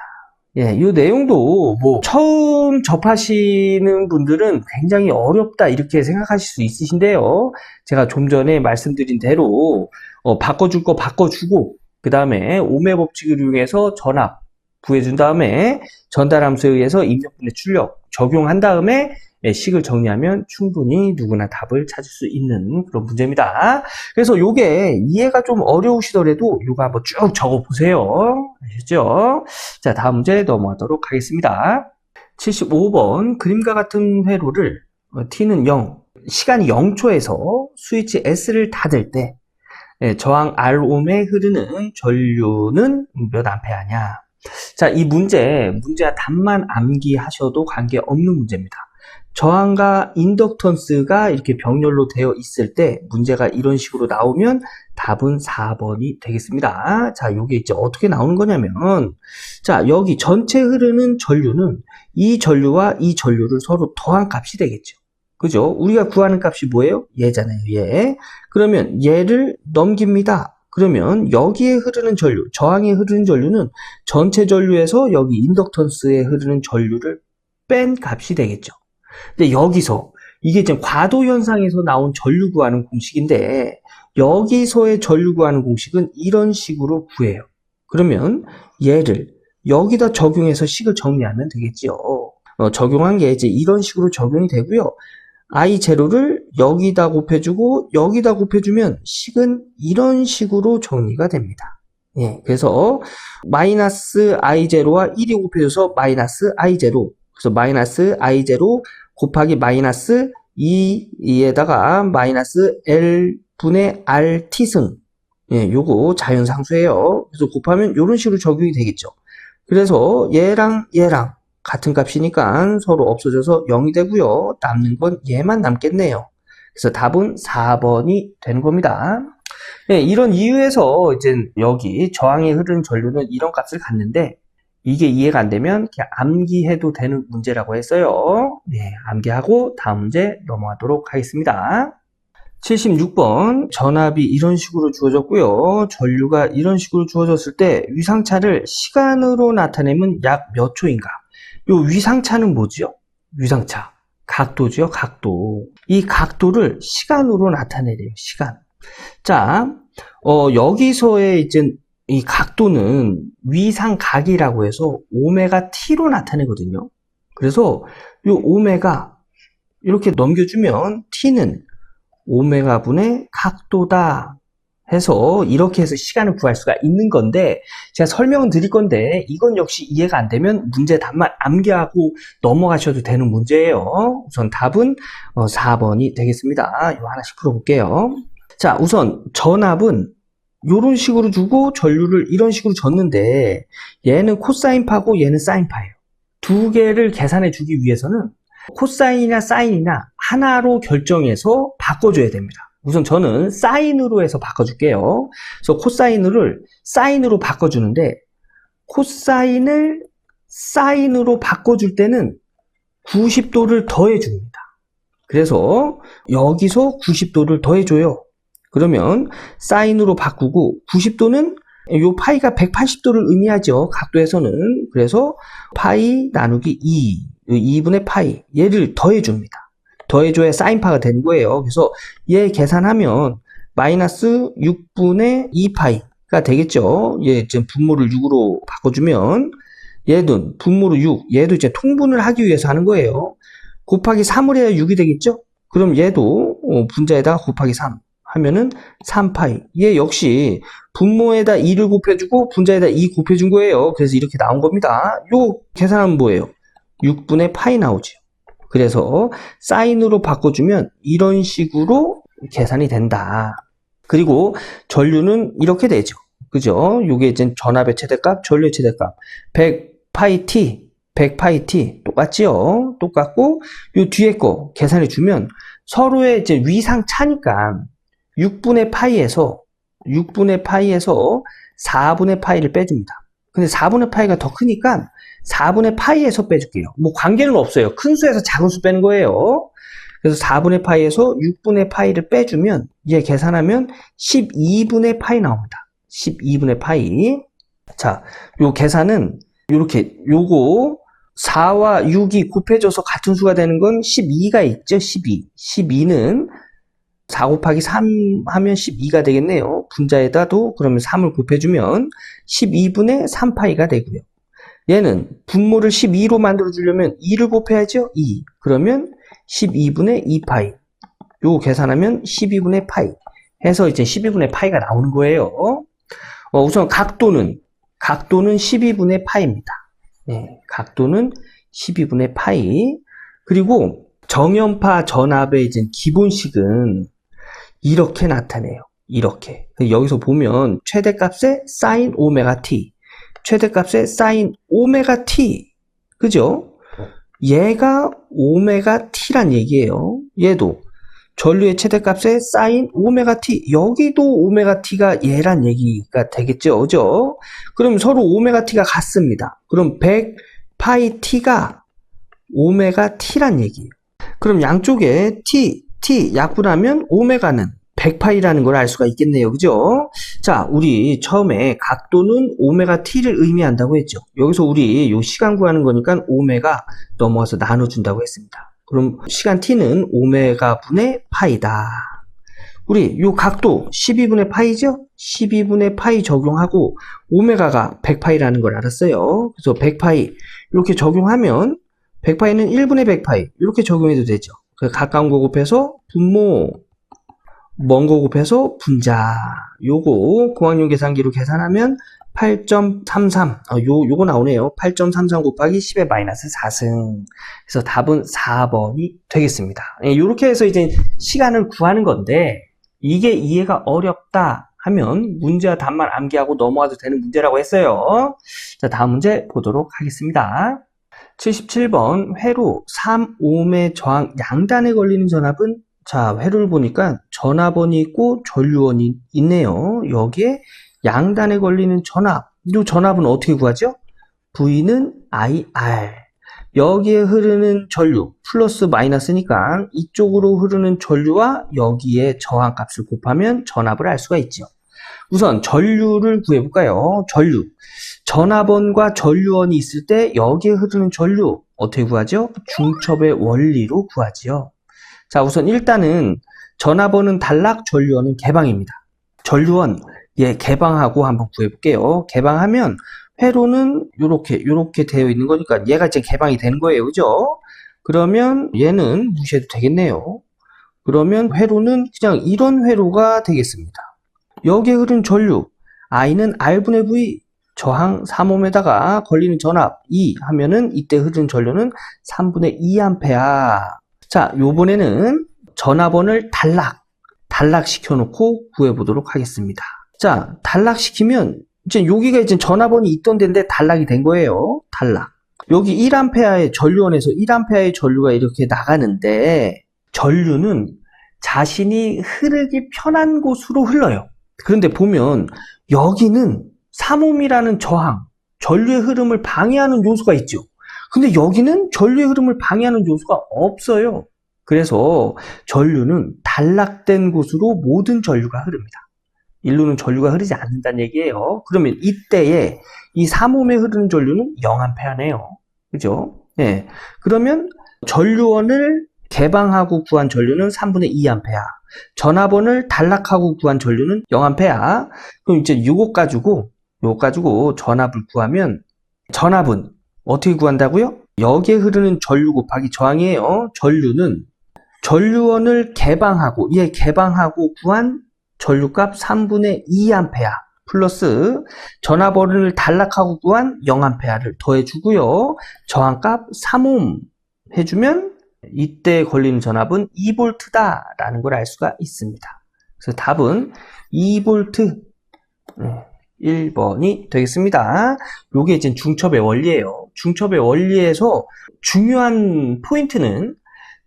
예, 이 내용도 처음 접하시는 분들은 굉장히 어렵다 이렇게 생각하실 수 있으신데요. 제가 좀 전에 말씀드린 대로 바꿔줄 거 바꿔주고 그 다음에 오매 법칙을 이용해서 전압 구해준 다음에 전달함수에 의해서 입력분의 출력 적용한 다음에 식을 정리하면 충분히 누구나 답을 찾을 수 있는 그런 문제입니다. 그래서 요게 이해가 좀 어려우시더라도 요거 한번 쭉 적어보세요. 아시죠? 자, 다음 문제 넘어가도록 하겠습니다. 75번 그림과 같은 회로를 t는 0, 시간이 0초에서 스위치 S를 닫을 때 저항 R옴에 흐르는 전류는 몇 암페어냐? 자, 이 문제와 답만 암기하셔도 관계없는 문제입니다. 저항과 인덕턴스가 이렇게 병렬로 되어 있을 때 문제가 이런 식으로 나오면 답은 4번이 되겠습니다. 자, 요게 이제 어떻게 나오는 거냐면, 자, 여기 전체 흐르는 전류는 이 전류와 이 전류를 서로 더한 값이 되겠죠. 그죠? 우리가 구하는 값이 뭐예요? 얘잖아요, 얘. 그러면 얘를 넘깁니다. 그러면 여기에 흐르는 전류, 저항에 흐르는 전류는 전체 전류에서 여기 인덕턴스에 흐르는 전류를 뺀 값이 되겠죠. 근데 여기서 이게 지금 과도 현상에서 나온 전류 구하는 공식인데 여기서의 전류 구하는 공식은 이런 식으로 구해요. 그러면 얘를 여기다 적용해서 식을 정리하면 되겠지요. 적용한 게 이제 이런 식으로 적용이 되고요. I0를 여기다 곱해주고 여기다 곱해주면 식은 이런 식으로 정리가 됩니다. 예, 그래서 마이너스 I0와 1이 곱해져서 마이너스 I0, 그래서 마이너스 I0 곱하기 마이너스 2에다가 마이너스 L분의 RT승, 예, 요거 자연상수예요. 그래서 곱하면 이런 식으로 적용이 되겠죠. 그래서 얘랑 같은 값이니까 서로 없어져서 0이 되고요. 남는 건 얘만 남겠네요. 그래서 답은 4번이 되는 겁니다. 네, 이런 이유에서 이제 여기 저항에 흐르는 전류는 이런 값을 갖는데 이게 이해가 안 되면 그냥 암기해도 되는 문제라고 했어요. 네, 암기하고 다음 문제 넘어가도록 하겠습니다. 76번 전압이 이런 식으로 주어졌고요. 전류가 이런 식으로 주어졌을 때 위상차를 시간으로 나타내면 약 몇 초인가? 요 위상차는 뭐죠? 위상차. 각도죠, 각도. 이 각도를 시간으로 나타내래요, 시간. 자, 여기서의 이제 이 각도는 위상각이라고 해서 오메가 t로 나타내거든요. 그래서 이 오메가 이렇게 넘겨주면 t는 오메가 분의 각도다 해서 이렇게 해서 시간을 구할 수가 있는 건데 제가 설명을 드릴 건데 이건 역시 이해가 안 되면 문제 답만 암기하고 넘어가셔도 되는 문제예요. 우선 답은 4번이 되겠습니다. 이거 하나씩 풀어볼게요. 자, 우선 전압은 이런 식으로 주고 전류를 이런 식으로 줬는데 얘는 코사인파고 얘는 사인파예요. 두 개를 계산해 주기 위해서는 코사인이나 사인이나 하나로 결정해서 바꿔줘야 됩니다. 우선 저는 사인으로 해서 바꿔줄게요. 그래서 코사인을 사인으로 바꿔주는데 코사인을 사인으로 바꿔줄 때는 90도를 더해줍니다. 그래서 여기서 90도를 더해줘요. 그러면 사인으로 바꾸고 90도는 요 파이가 180도를 의미하죠. 각도에서는. 그래서 파이 나누기 2분의 파이 얘를 더해줍니다. 더해줘야 사인파가 되는 거예요. 그래서 얘 계산하면 마이너스 6분의 2파이가 되겠죠. 얘 지금 분모를 6으로 바꿔주면 얘도 분모로 6, 얘도 이제 통분을 하기 위해서 하는 거예요. 곱하기 3을 해야 6이 되겠죠? 그럼 얘도 분자에다가 곱하기 3 하면은 3파이. 얘 역시 분모에다 2를 곱해주고 분자에다 2 곱해준 거예요. 그래서 이렇게 나온 겁니다. 요 계산하면 뭐예요? 6분의 파이 나오죠. 그래서 사인으로 바꿔주면 이런 식으로 계산이 된다. 그리고 전류는 이렇게 되죠. 그죠? 요게 이제 전압의 최대값, 전류의 최대값. 100파이 t 똑같지요? 똑같고 요 뒤에 거 계산해 주면 서로의 이제 위상 차니까 6분의 파이에서 4분의 파이를 빼줍니다. 근데 4분의 파이가 더 크니까 4분의 파이에서 빼줄게요. 뭐 관계는 없어요. 큰 수에서 작은 수 빼는 거예요. 그래서 4분의 파이에서 6분의 파이를 빼주면 얘 계산하면 12분의 파이 나옵니다. 12분의 파이. 자, 요 계산은 요렇게 요거 4와 6이 곱해져서 같은 수가 되는 건 12가 있죠. 12. 12는 4 곱하기 3 하면 12가 되겠네요. 분자에다도 그러면 3을 곱해주면 12분의 3파이가 되고요. 얘는 분모를 12로 만들어주려면 2를 곱해야죠. 2. 그러면 12분의 2파이. 요거 계산하면 12분의 파이. 해서 이제 12분의 파이가 나오는 거예요. 우선 각도는 12분의 파이입니다. 네, 각도는 12분의 파이. 그리고 정연파 전압의 이제 기본식은 이렇게 나타내요. 이렇게. 여기서 보면 최대값의 사인 오메가 t, 최대값의 사인 오메가 t, 그죠? 얘가 오메가 t란 얘기예요. 얘도 전류의 최대값의 사인 오메가 t, 여기도 오메가 t가 얘란 얘기가 되겠죠, 그죠? 그럼 서로 오메가 t가 같습니다. 그럼 100 파이 t가 오메가 t란 얘기예요. 그럼 양쪽에 t 약분하면 오메가는 100파이라는 걸 알 수가 있겠네요. 그죠? 자, 우리 처음에 각도는 오메가 t를 의미한다고 했죠. 여기서 우리 요 시간 구하는 거니까 오메가 넘어가서 나눠준다고 했습니다. 그럼 시간 t는 오메가 분의 파이다. 우리 요 각도 12분의 파이죠? 12분의 파이 적용하고 오메가가 100파이라는 걸 알았어요. 그래서 100파이 이렇게 적용하면 100파이는 1분의 100파이 이렇게 적용해도 되죠. 가까운 거 곱해서 분모, 먼 거 곱해서 분자. 요거 공학용 계산기로 계산하면 8.33. 요거 나오네요. 8.33 곱하기 10의 마이너스 4승. 그래서 답은 4번이 되겠습니다. 요렇게 해서 이제 시간을 구하는 건데, 이게 이해가 어렵다 하면 문제와 답만 암기하고 넘어가도 되는 문제라고 했어요. 자, 다음 문제 보도록 하겠습니다. 77번 회로 3옴의 저항 양단에 걸리는 전압은, 자, 회로를 보니까 전압원이 있고 전류원이 있네요. 여기에 양단에 걸리는 전압, 이 전압은 어떻게 구하죠? V는 IR. 여기에 흐르는 전류 플러스 마이너스니까 이쪽으로 흐르는 전류와 여기에 저항값을 곱하면 전압을 알 수가 있죠. 우선 전류를 구해볼까요? 전류. 전압원과 전류원이 있을 때 여기에 흐르는 전류 어떻게 구하죠? 중첩의 원리로 구하지요. 자, 우선 일단은 전압원은 단락, 전류원은 개방입니다. 전류원 개방하고 한번 구해볼게요. 개방하면 회로는 요렇게 되어 있는 거니까 얘가 이제 개방이 되는 거예요. 그죠? 그러면 얘는 무시해도 되겠네요. 그러면 회로는 그냥 이런 회로가 되겠습니다. 여기에 흐르는 전류 I는 R분의 V, 저항 3옴에다가 걸리는 전압 2 하면은 이때 흐르는 전류는 3분의 2A. 자, 요번에는 전압원을 단락시켜 놓고 구해보도록 하겠습니다. 자, 단락시키면 이제 여기가 이제 전압원이 있던 데인데 단락이 된 거예요. 단락. 여기 1A의 전류원에서 1A의 전류가 이렇게 나가는데 전류는 자신이 흐르기 편한 곳으로 흘러요. 그런데 보면 여기는 3옴이라는 저항, 전류의 흐름을 방해하는 요소가 있죠. 근데 여기는 전류의 흐름을 방해하는 요소가 없어요. 그래서 전류는 단락된 곳으로 모든 전류가 흐릅니다. 일루는 전류가 흐르지 않는다는 얘기예요. 그러면 이때에 이 3옴에 흐르는 전류는 0A네요. 그죠? 네. 그러면 전류원을 개방하고 구한 전류는 3분의 2A. 전압원을 단락하고 구한 전류는 0A. 그럼 이제 요거 가지고 전압을 구하면 전압은 어떻게 구한다고요? 여기에 흐르는 전류 곱하기 저항이에요. 전류는 전류원을 개방하고 구한 전류값 3분의 2A 플러스 전압원을 단락하고 구한 0A를 더해주고요. 저항값 3옴 해주면 이때 걸리는 전압은 2V다라는 걸 알 수가 있습니다. 그래서 답은 2V 1번이 되겠습니다. 요게 이제 중첩의 원리예요. 중첩의 원리에서 중요한 포인트는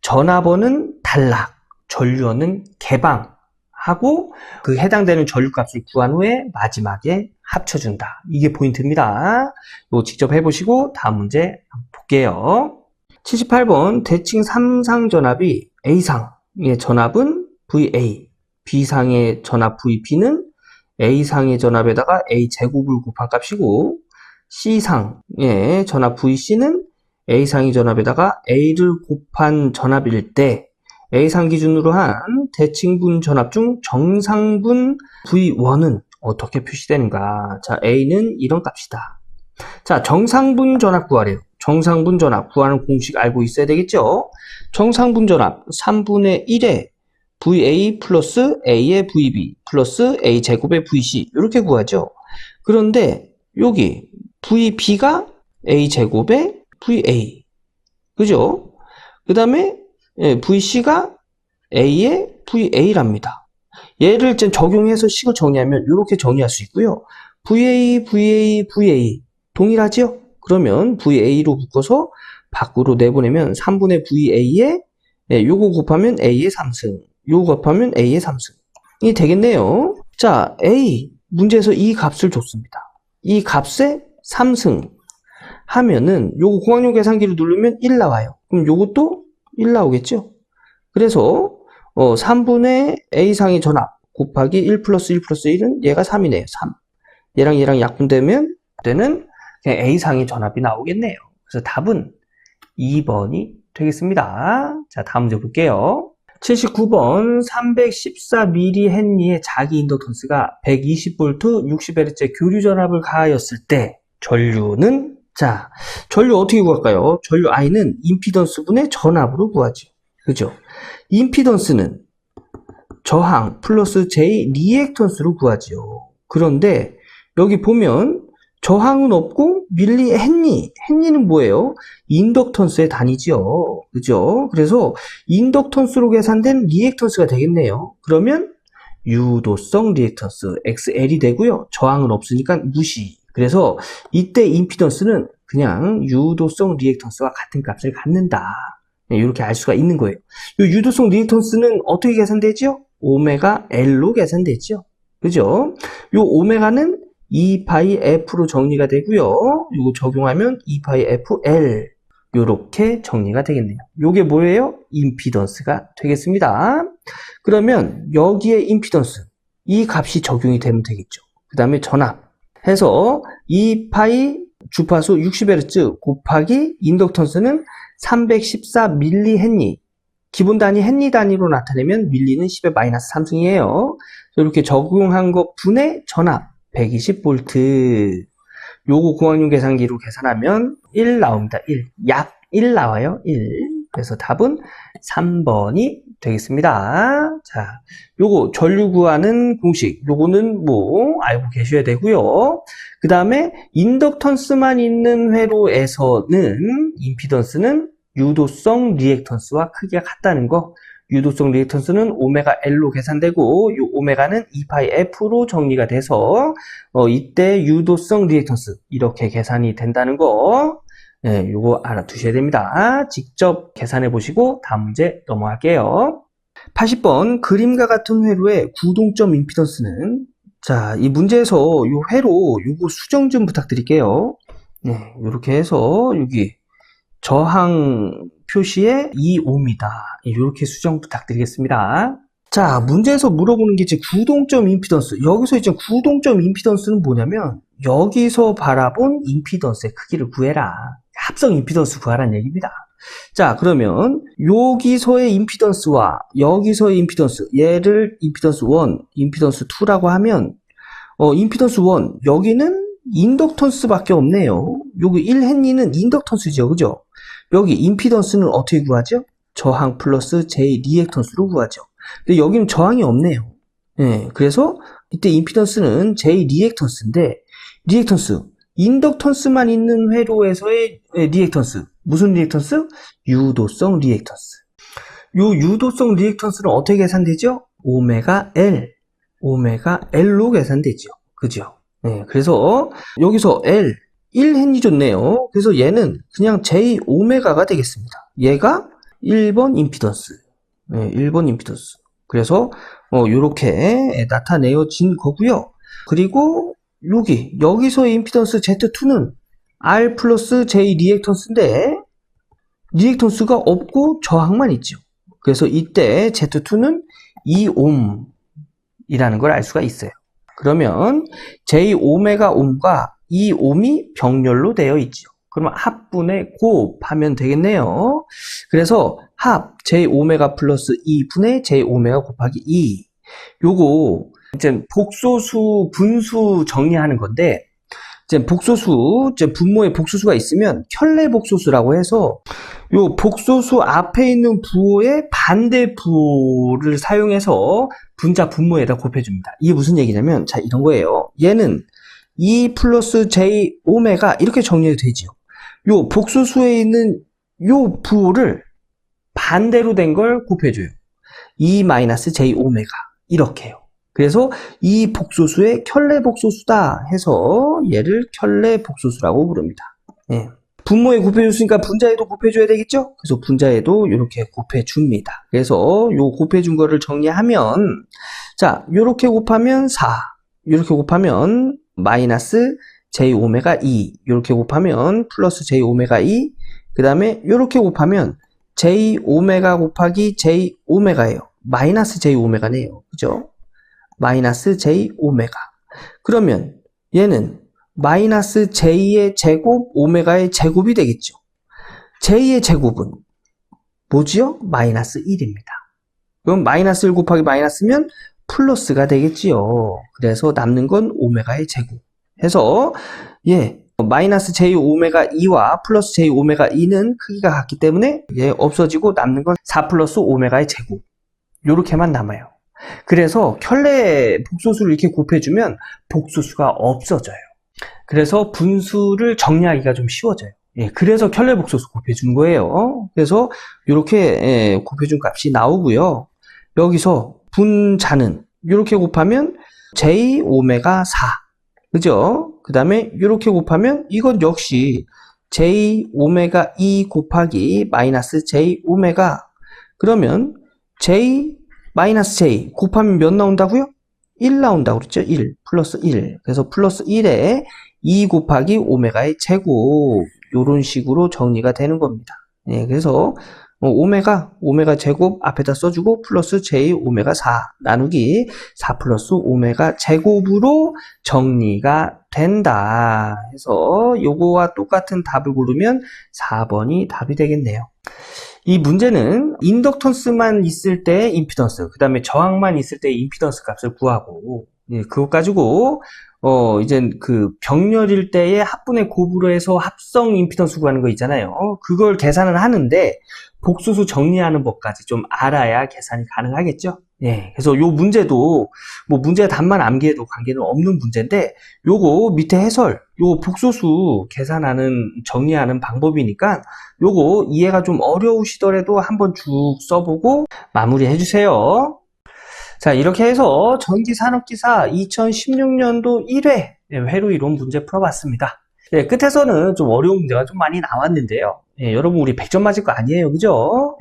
전압원은 단락, 전류원은 개방 하고 그 해당되는 전류값을 구한 후에 마지막에 합쳐준다. 이게 포인트입니다. 이거 직접 해보시고 다음 문제 한번 볼게요. 78번 대칭 3상 전압이 A상의 전압은 VA, B상의 전압 VB는 A상의 전압에다가 A제곱을 곱한 값이고 C상의 전압 VC는 A상의 전압에다가 A를 곱한 전압일 때 A상 기준으로 한 대칭분 전압 중 정상분 V1은 어떻게 표시되는가? 자, A는 이런 값이다. 자, 정상분 전압 구하래요. 정상분 전압 구하는 공식 알고 있어야 되겠죠? 정상분 전압 3분의 1에 VA 플러스 A의 VB 플러스 A제곱의 VC 이렇게 구하죠. 그런데 여기 VB가 A제곱의 VA 그죠? 그 다음에 VC가 A의 VA랍니다. 얘를 이제 적용해서 식을 정리하면 이렇게 정리할 수 있고요. VA, VA, VA 동일하죠? 그러면 VA로 묶어서 밖으로 내보내면 3분의 VA에 요거 곱하면 A의 3승 요거 곱하면 A의 3승이 되겠네요. 자, A 문제에서 이 값을 줬습니다. 이 값에 3승 하면은 요거 공학용 계산기를 누르면 1 나와요. 그럼 요것도 1 나오겠죠? 그래서 3분의 A상의 전압 곱하기 1 플러스 1 플러스 1은 얘가 3이네요. 3. 얘랑 약분되면 그때는 그냥 A상의 전압이 나오겠네요. 그래서 답은 2번이 되겠습니다. 자, 다음 문제 볼게요. 79번 314mH의 자기 인덕턴스가 120V 60Hz 교류 전압을 가하였을 때 전류는 자, 전류 어떻게 구할까요? 전류 I는 임피던스분의 전압으로 구하죠. 그죠? 임피던스는 저항 플러스 J 리액턴스로 구하죠. 그런데 여기 보면 저항은 없고 밀리 헨리는 뭐예요? 인덕턴스의 단위죠. 그죠? 그래서 인덕턴스로 계산된 리액턴스가 되겠네요. 그러면 유도성 리액턴스 XL이 되고요. 저항은 없으니까 무시. 그래서 이때 임피던스는 그냥 유도성 리액턴스와 같은 값을 갖는다. 이렇게 알 수가 있는 거예요. 이 유도성 리액턴스는 어떻게 계산되죠? 오메가 L로 계산되죠. 그죠? 이 오메가는 2파이 F로 정리가 되고요. 이거 적용하면 2파이 FL 이렇게 정리가 되겠네요. 이게 뭐예요? 임피던스가 되겠습니다. 그러면 여기에 임피던스 이 값이 적용이 되면 되겠죠. 그 다음에 전압 해서 2파이 주파수 60Hz 곱하기 인덕턴스는 314mH 기본 단위 헨리 단위로 나타내면 밀리는 10의 마이너스 3승이에요. 이렇게 적용한 것 분의 전압 120V 요거 공학용 계산기로 계산하면 1 나옵니다. 1. 약 1 나와요. 1. 그래서 답은 3번이 되겠습니다. 자, 요거 전류 구하는 공식 요거는 뭐 알고 계셔야 되고요. 그 다음에 인덕턴스만 있는 회로에서는 임피던스는 유도성 리액턴스와 크기가 같다는 거. 유도성 리액턴스는 오메가 L로 계산되고 이 오메가는 2파이 F로 정리가 돼서 이때 유도성 리액턴스 이렇게 계산이 된다는 거 요거 알아두셔야 됩니다. 직접 계산해 보시고 다음 문제 넘어갈게요. 80번 그림과 같은 회로의 구동점 임피던스는 자, 이 문제에서 요 회로 요거 수정 좀 부탁드릴게요. 네, 이렇게 해서 여기 저항 표시에 2옴이다. 이렇게 수정 부탁드리겠습니다. 자, 문제에서 물어보는 게 이제 구동점 임피던스. 여기서 이제 구동점 임피던스는 뭐냐면 여기서 바라본 임피던스의 크기를 구해라. 합성 임피던스 구하라는 얘기입니다. 자, 그러면 여기서의 임피던스와 여기서의 임피던스, 얘를 임피던스 1, 임피던스 2라고 하면 임피던스 1, 여기는 인덕턴스밖에 없네요. 여기 1헨리는 인덕턴스죠. 그죠? 여기 임피던스는 어떻게 구하죠? 저항 플러스 J 리액턴스로 구하죠. 근데 여기는 저항이 없네요. 네, 그래서 이때 임피던스는 J 리액턴스인데 리액턴스, 인덕턴스만 있는 회로에서의 리액턴스. 무슨 리액턴스? 유도성 리액턴스. 요 유도성 리액턴스는 어떻게 계산되죠? 오메가 L로 계산되죠. 그죠? 네, 그래서 여기서 L 1헨리 줬네요. 그래서 얘는 그냥 J 오메가가 되겠습니다. 얘가 1번 임피던스. 네, 1번 임피던스. 그래서 요렇게 나타내어진 거고요. 그리고 여기서의 임피던스 Z2는 R 플러스 J 리액턴스인데 리액턴스가 없고 저항만 있죠. 그래서 이때 Z2는 2옴이라는 걸 알 수가 있어요. 그러면 J 오메가 옴과 2옴이 병렬로 되어 있죠. 그러면 합분의 곱하면 되겠네요. 그래서 합 J 오메가 플러스 2분의 J 오메가 곱하기 2. 요거 이제 복소수 분수 정리하는 건데 이제 복소수, 이제 분모에 복소수가 있으면 켤레 복소수라고 해서 요 복소수 앞에 있는 부호의 반대 부호를 사용해서 분자 분모에다 곱해줍니다. 이게 무슨 얘기냐면 자 이런 거예요. 얘는 2 플러스 J 오메가 이렇게 정리해도 되죠. 요 복소수에 있는 요 부호를 반대로 된 걸 곱해줘요. 2 마이너스 J 오메가 이렇게요. 그래서 이 복소수의 켤레 복소수다 해서 얘를 켤레 복소수라고 부릅니다. 예. 분모에 곱해줬으니까 분자에도 곱해줘야 되겠죠? 그래서 분자에도 이렇게 곱해줍니다. 그래서 요 곱해준 거를 정리하면 자 요렇게 곱하면 4 요렇게 곱하면 마이너스 J 오메가 2 요렇게 곱하면 플러스 J 오메가 2 그 다음에 요렇게 곱하면 J 오메가 곱하기 J 오메가예요. 마이너스 J 오메가네요. 그죠? 마이너스 J 오메가. 그러면 얘는 마이너스 J의 제곱 오메가의 제곱이 되겠죠. J의 제곱은 뭐지요? 마이너스 1입니다. 그럼 마이너스 1 곱하기 마이너스면 플러스가 되겠지요. 그래서 남는 건 오메가의 제곱. 해서 마이너스 J 오메가 2와 플러스 J 오메가 2는 크기가 같기 때문에 없어지고 남는 건 4 플러스 오메가의 제곱. 요렇게만 남아요. 그래서 켤레 복소수를 이렇게 곱해주면 복소수가 없어져요. 그래서 분수를 정리하기가 좀 쉬워져요. 그래서 켤레 복소수 곱해준 거예요. 그래서 이렇게 곱해준 값이 나오고요. 여기서 분자는 이렇게 곱하면 J 오메가 4 그죠? 그 다음에 이렇게 곱하면 이건 역시 J 오메가 2 곱하기 마이너스 J 오메가 그러면 J 마이너스 J 곱하면 몇 나온다고요? 1 나온다고 그랬죠? 1 플러스 1 그래서 플러스 1에 2 곱하기 오메가의 제곱 요런 식으로 정리가 되는 겁니다. 그래서 오메가 제곱 앞에다 써주고 플러스 J 오메가 4 나누기 4 플러스 오메가 제곱으로 정리가 된다 해서 요거와 똑같은 답을 고르면 4번이 답이 되겠네요. 이 문제는 인덕턴스만 있을 때 임피던스, 그 다음에 저항만 있을 때 임피던스 값을 구하고, 그것 가지고, 이제 그 병렬일 때의 합분의 곱으로 해서 합성 임피던스 구하는 거 있잖아요. 그걸 계산을 하는데, 복소수 정리하는 법까지 좀 알아야 계산이 가능하겠죠? 그래서 요 문제도, 뭐 문제 답만 암기해도 관계는 없는 문제인데, 요거 밑에 해설, 요 복소수 계산하는, 정리하는 방법이니까, 요거 이해가 좀 어려우시더라도 한번 쭉 써보고 마무리 해주세요. 자, 이렇게 해서 전기산업기사 2016년도 1회 회로 이론 문제 풀어봤습니다. 끝에서는 좀 어려운 문제가 좀 많이 나왔는데요. 여러분 우리 100점 맞을 거 아니에요, 그죠?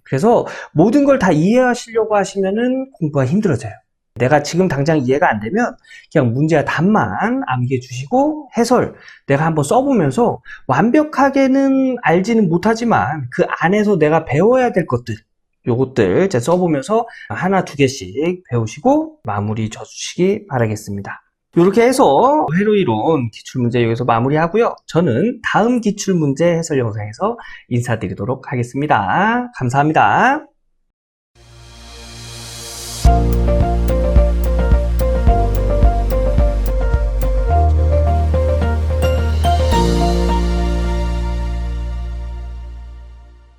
그래서 모든 걸 다 이해하시려고 하시면은 공부가 힘들어져요. 내가 지금 당장 이해가 안 되면 그냥 문제와 답만 암기해 주시고 해설 내가 한번 써보면서 완벽하게는 알지는 못하지만 그 안에서 내가 배워야 될 것들 요것들 이제 써보면서 하나 두 개씩 배우시고 마무리 져주시기 바라겠습니다. 이렇게 해서 회로이론 기출문제 여기서 마무리하고요. 저는 다음 기출문제 해설 영상에서 인사드리도록 하겠습니다. 감사합니다.